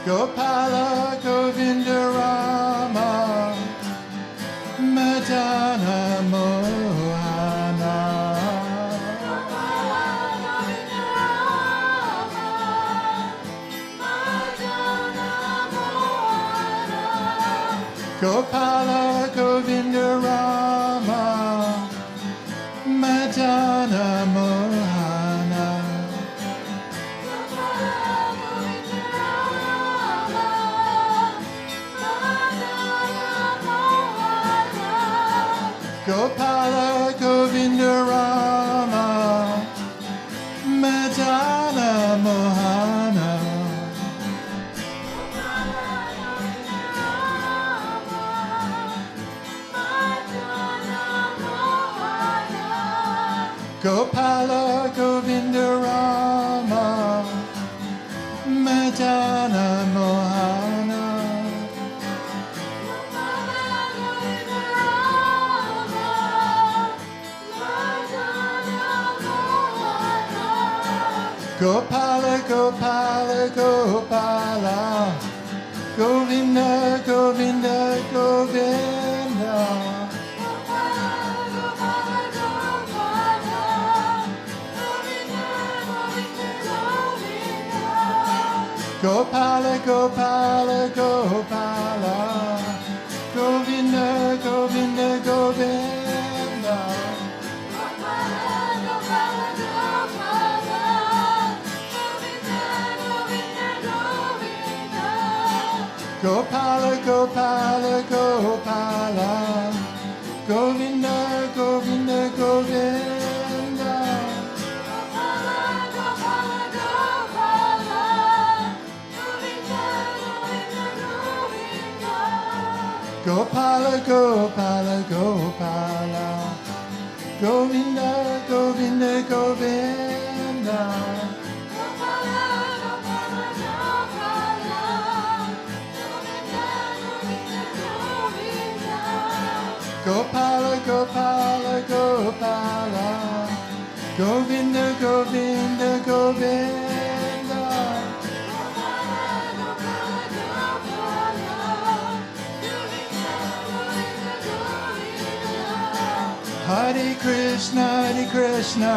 Gopala Govinda Rama Madana Mohana Gopala Govinda Rama Madana Mohana Gopala Govinda Rama Madana Mohana Gopala Govinda Rama Madana Mohana Gopala Gopala Gopala Govinda Govinda Govinda Gopala Gopala Gopala Govinda Govinda Govinda Gopala Gopala Gopala Govinda Govinda Govinda Gopala Gopala Gopala Govinda Govinda Govinda Gopala Gopala Gopala Govinda Govinda Govinda Hare Krishna Hare Krishna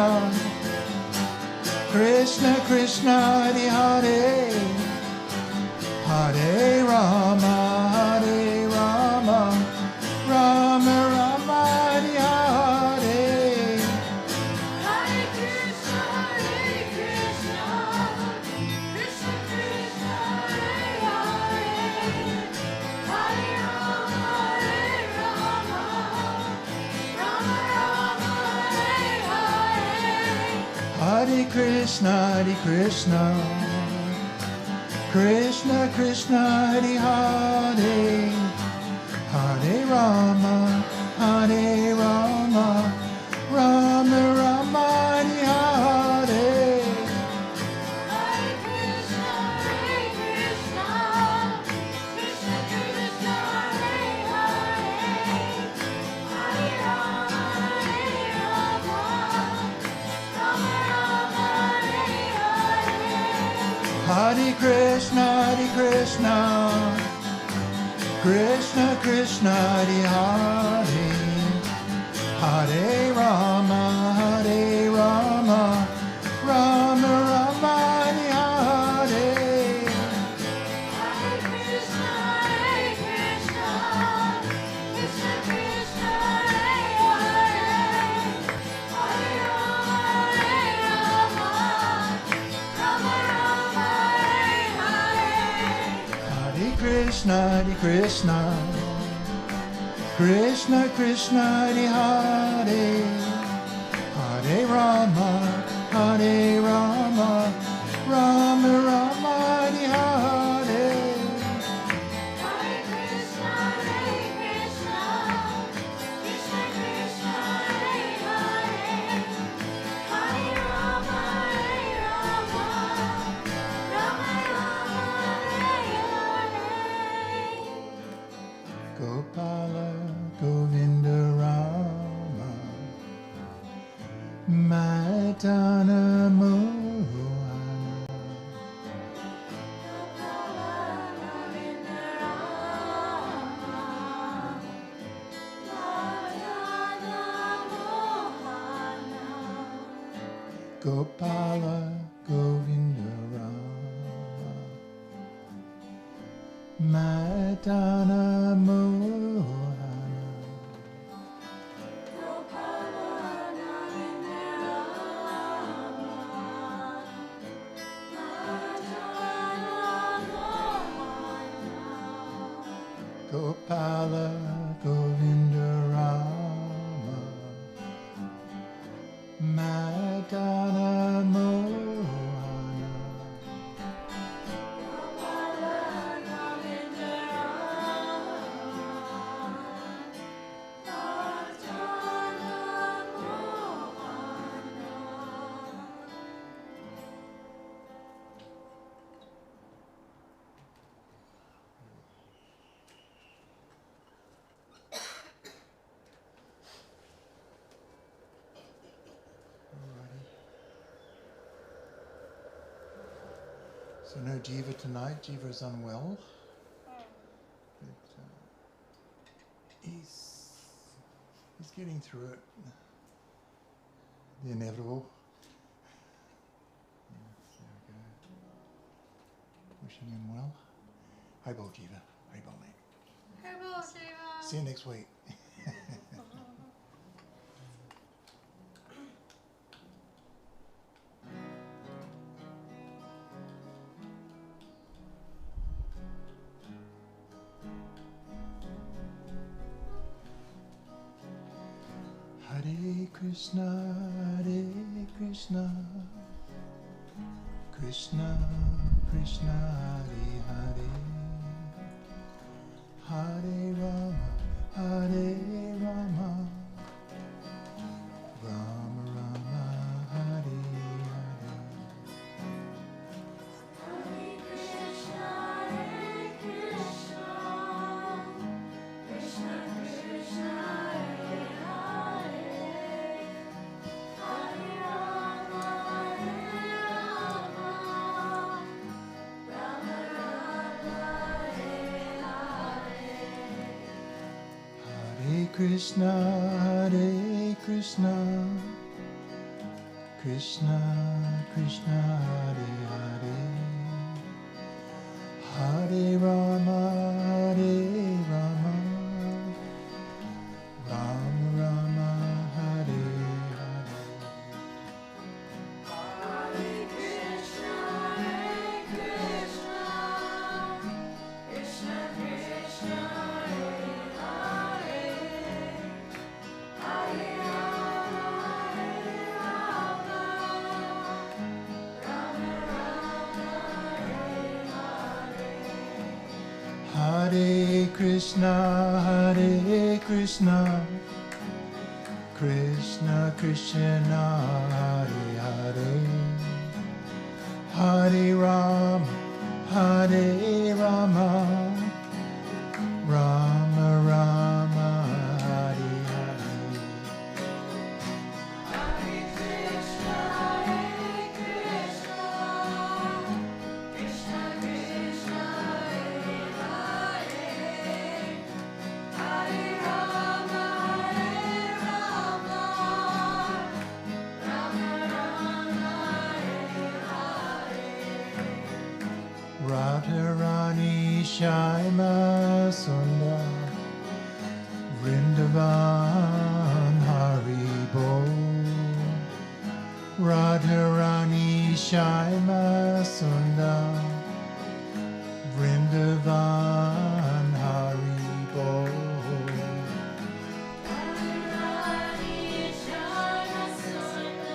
Krishna Krishna Hare Hare Hare Rama Hare Rama Rama Rama Hare Hare Hare Krishna, Hare Krishna, Krishna Krishna, Hare Hare, Hare Rama, Hare Rama, Rama Rama, Hare Hare. Hare Krishna Hare Krishna Krishna Krishna Hare Hare Hare Rama Hare Rama Rama Rama Hare Hare Hare Krishna, Hare Krishna, Krishna Krishna, Hare Hare, Hare Rama, Hare Rama, Rama Rama, Hare Hare. Hare Krishna Hare Krishna Krishna Krishna Hare Hare Hare Rama Hare Rama Rama Rama Hare Hare Hare Krishna, Hare Krishna, Krishna Krishna, Hare Hare, Hare Rama, Hare Rama, Rama Rama, Hare Hare. Hare Krishna Hare Krishna Krishna Krishna Hare Hare Hare Rama, Hare Rama, Rama Rama, Hare Hare. Hare Krishna, Krishna Krishna, Hare Hare, Hare Rama, Rama Rama, Hare Hare. Gopala Govinda Rama, Madana Mohana, Gopala Govinda Rama, Madana Mohana, Gopala Govinda Rama, Madana Mohana, So no Jiva tonight. Jiva is unwell. But, he's getting through it. The inevitable. Yes, there we go. Wishing him well. Hi, Bol Jiva. Hi, Bol mate. See you next week. Hare Krishna, Krishna Krishna, Hare Hare, Hare Rama, Hare Rama, Rama Rama, Hare Hare. Hare Krishna, Krishna Krishna, Hare Hare, Hare Rama, Rama Rama, Hare Hare. Hare Krishna, Krishna Krishna, Hare Hare, Hare Rama, Rama Rama, Hare Hare. Hare Krishna, Krishna Krishna, Hare Hare, Hare Rama, Rama Rama, Hare Hare. Hare Krishna, Krishna Krishna, Hare Hare, Hare Rama, Rama Rama, Hare Hare. Hare Krishna, Krishna Krishna, Hare Hare, Hare Rama, Rama Rama, Hare Hare. Radharani Shyama Sundar Vrindavan Haribo, Radharani Shyama Sundar Vrindavan Haribo. Radharani Shyama Sundar,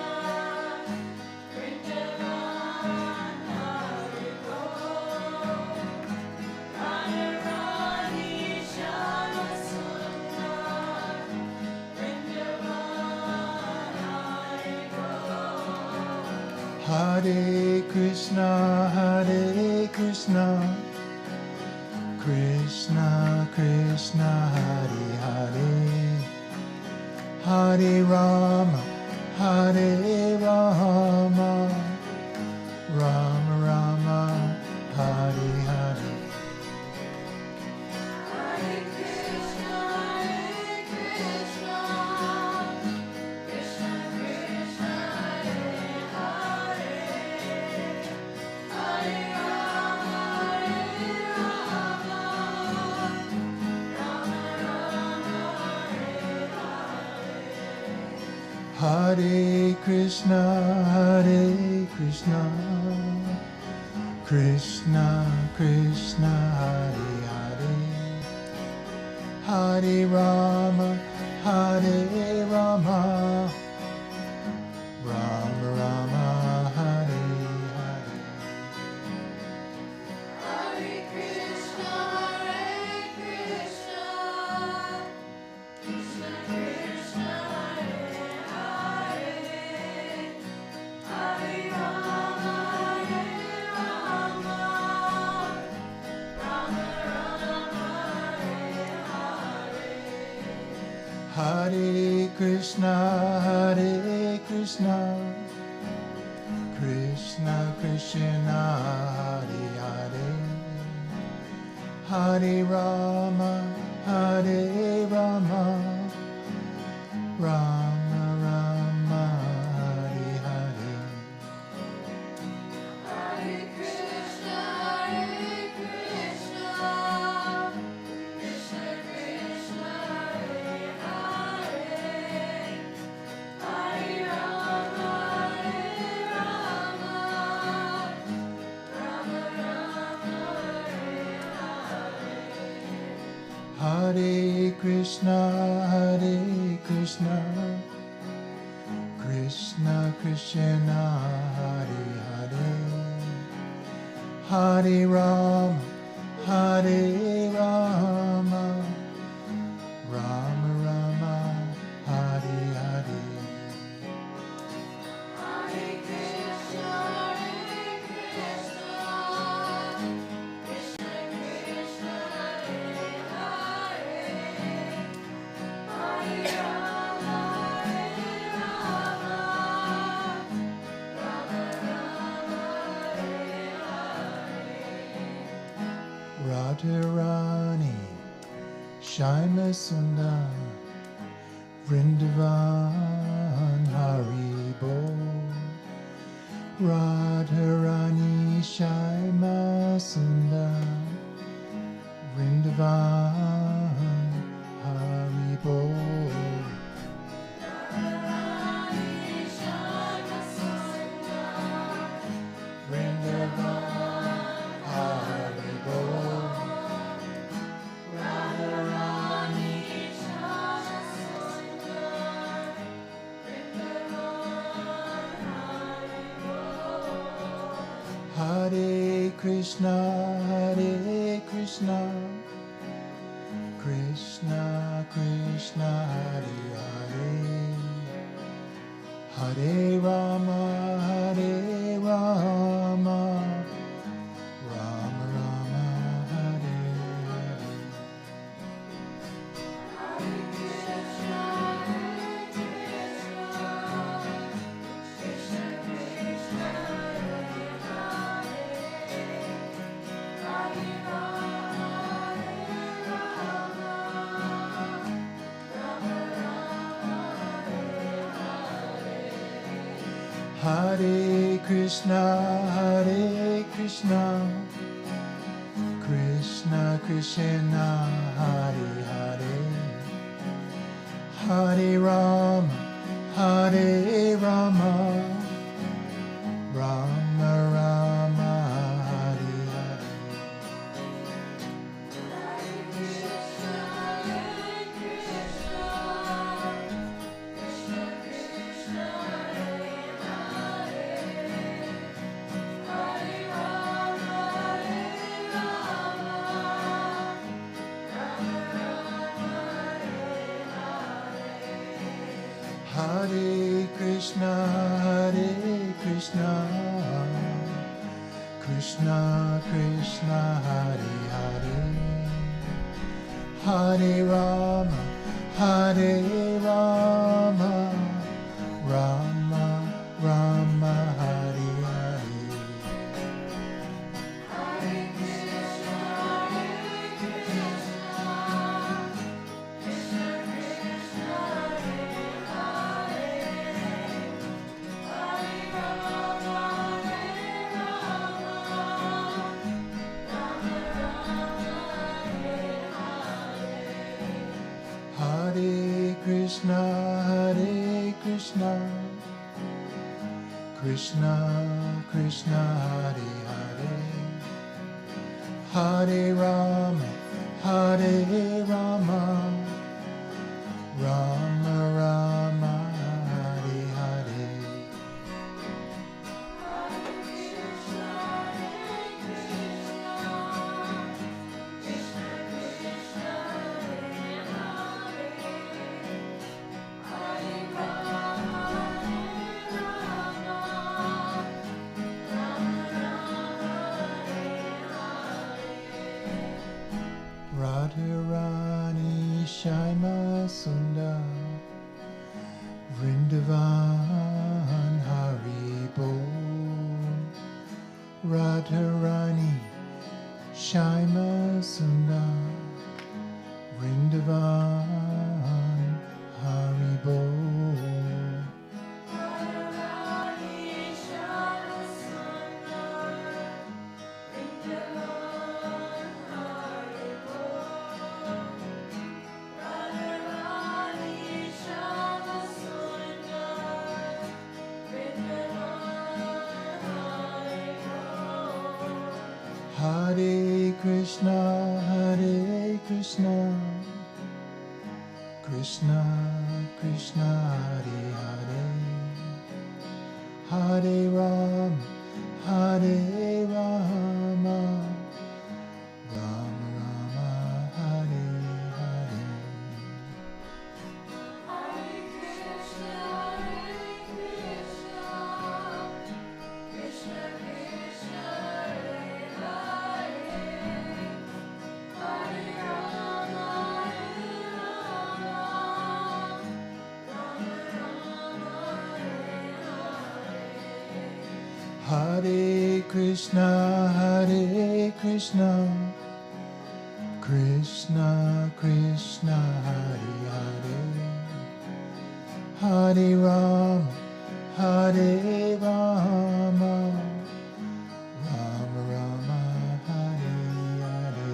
Hare Krishna, Krishna Krishna, Hare Hare, Hare Rama, Rama Rama, Hare Hare. Hare Krishna, Krishna Krishna, Hare Hare, Hare Rama, Rama Rama, Hare Krishna, Krishna Krishna, Hare Hare, Hare Rama, Rama Rama, Hare Hare. Hare Krishna, Krishna Krishna Krishna, Hare Hare, Hare Rama, Rama Rama, Hare Krishna, Krishna Krishna, Hare Hare, Hare Rama, Rama Rama, Hare Hare. Hare Krishna, Krishna Krishna Krishna, Hare Hare, Hare Rama, Rama Rama, Hare Krishna, Krishna Krishna, Hare Hare, Hare Rama, Rama Rama, Hare Hare. Hare Krishna, Krishna Krishna Krishna, Hare Hare, Hare Rama, Rama Rama, Radharani, Shyama Sundar, Vrindavan, Haribo. Radharani, Shyama Sundar, Vrindavan, Haribo. Radharani, Shyama Sundar, Vrindavan, Haribo. Radharani, Shyama Sundar, Vrindavan, Hare Krishna, Krishna Krishna, Hare Hare, Hare Rama, Rama Rama, Hare Hare. Hare Krishna, Krishna Krishna, Hare Rama, Rama Rama, Hare Krishna, Krishna Krishna, Hare Hare, Hare Rama, Rama Rama Rama, Hare Hare. Hare Krishna, Krishna Krishna, Hare Rama, Hare Krishna, Krishna Krishna Hare Hare Hare Rama Hare Rama Rama Rama Hare Hare Hare Krishna, Krishna Krishna, Hare Hare, Hare Rama, Rama Rama, Hare Hare. Hare Krishna Krishna Krishna Hare Hare Hare Rama Hare Rama Rama Rama Hare Hare Hare Krishna, Krishna Krishna, Hare Hare, Hare Rama, Rama Rama, Hare Hare. Radharani Shyama Sundar Vrindavan Haribo Radharani Shyama Sundar Vrindavan Haribo Radharani Shyama Sundar, Vrindavan Hare Bol. Radharani Shyama Sundar, Vrindavan Hare Bol. Hare Krishna Krishna Krishna Hare Hare Hare Rama Hare Rama Rama Rama Hare Hare Hare Krishna, Krishna Krishna, Hare Hare, Hare Rama, Rama Rama, Hare Hare.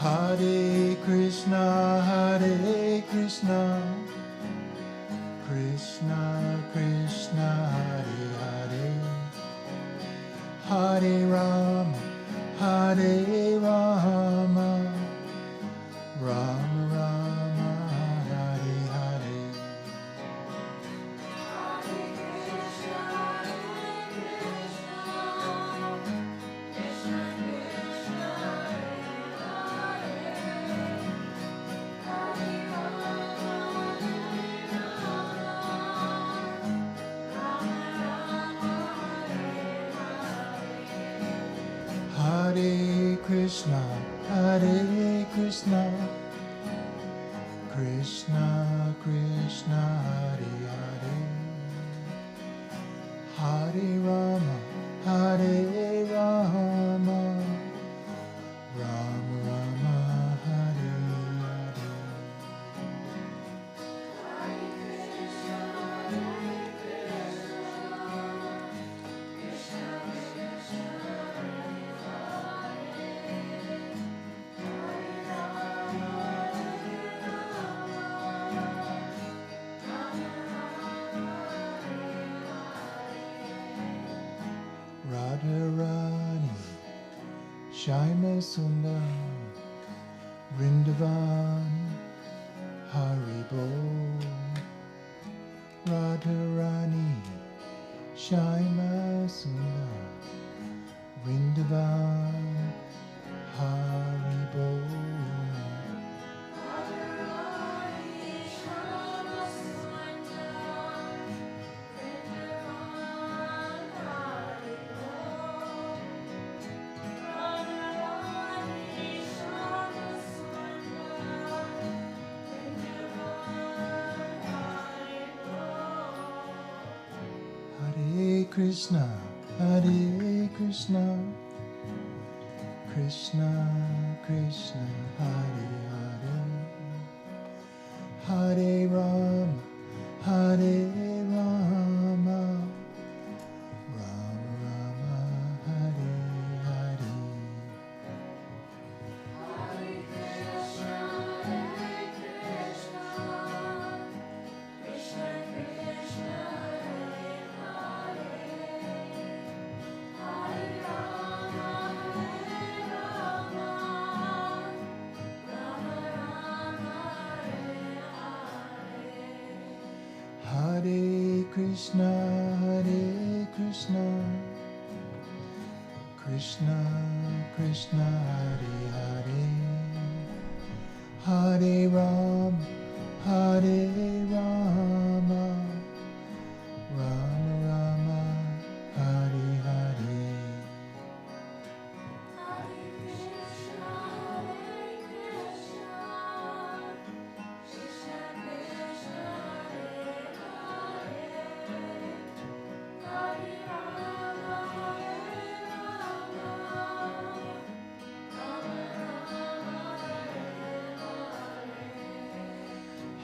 Hare Krishna Krishna Krishna Hare Hare Hare Rama Hare Rama Rama Rama Hare Hare Hare Krishna, Krishna Krishna, Hare Hare, Hare Rama, Rama Rama, Hare Hare. Hare Krishna Krishna Krishna Hare Hare Hare Rama Hare Rama Rama Rama Hare Hare Hare Krishna, Krishna Krishna, Hare Hare, Hare Rama, Hare Krishna Krishna Krishna Hare Hare Hare Rama Hare Rama Rama Rama Hare Hare Radharani Shyama Sundar Vrindavan Haribo Krishna, Hare Krishna, Krishna Krishna, Hare Hare, Hare Rama, Hare Rama, Rama Rama, Hare Hare. Hare Krishna, Hare Krishna, Krishna Krishna, Hare Hare, Hare Rama, Hare Rama, Rama Rama, Hare Hare.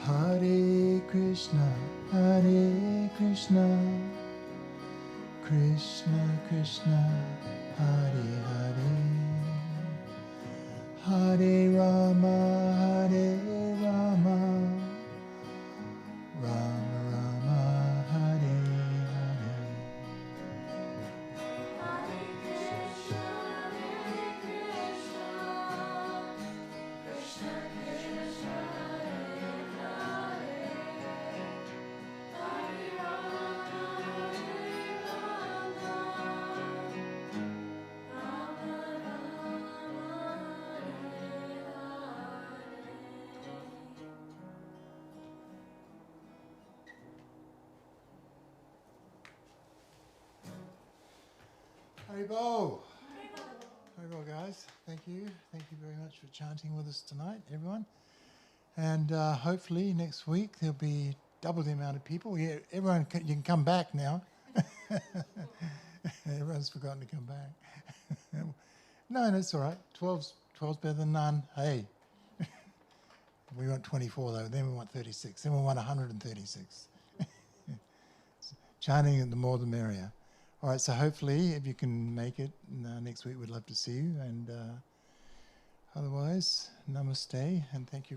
Hare Krishna, Hare Krishna, Krishna Krishna, Hare Hare, Hare Rama, Hare Rama, Rama Rama, Hare Hare. Hare Krishna, Hare Krishna, Krishna Krishna, Hare Hare, Hare Rama, Hare Rama, Rama Rama, Hare Hare. Hare Krishna, Hare Krishna, Krishna Krishna, Hare Hare, Hare Rama, Hare Rama, Rama Rama, Hare Hare. Hare Krishna, Hare Krishna, Krishna Krishna, Hare Hare, Hare Rama, Hare Rama, Rama Rama, Hare Hare. Haribol. Haribol, guys. Thank you. Thank you very much for chanting with us tonight, everyone. And hopefully next week there'll be double the amount of people. Yeah, everyone, you can come back now. Everyone's forgotten to come back. No, that's all right. 12's better than none. Hey. We want 24 though, then we want 36, then we want 136. Chanting, the more the merrier. All right, so hopefully if you can make it next week, we'd love to see you. And otherwise, namaste and thank you very much.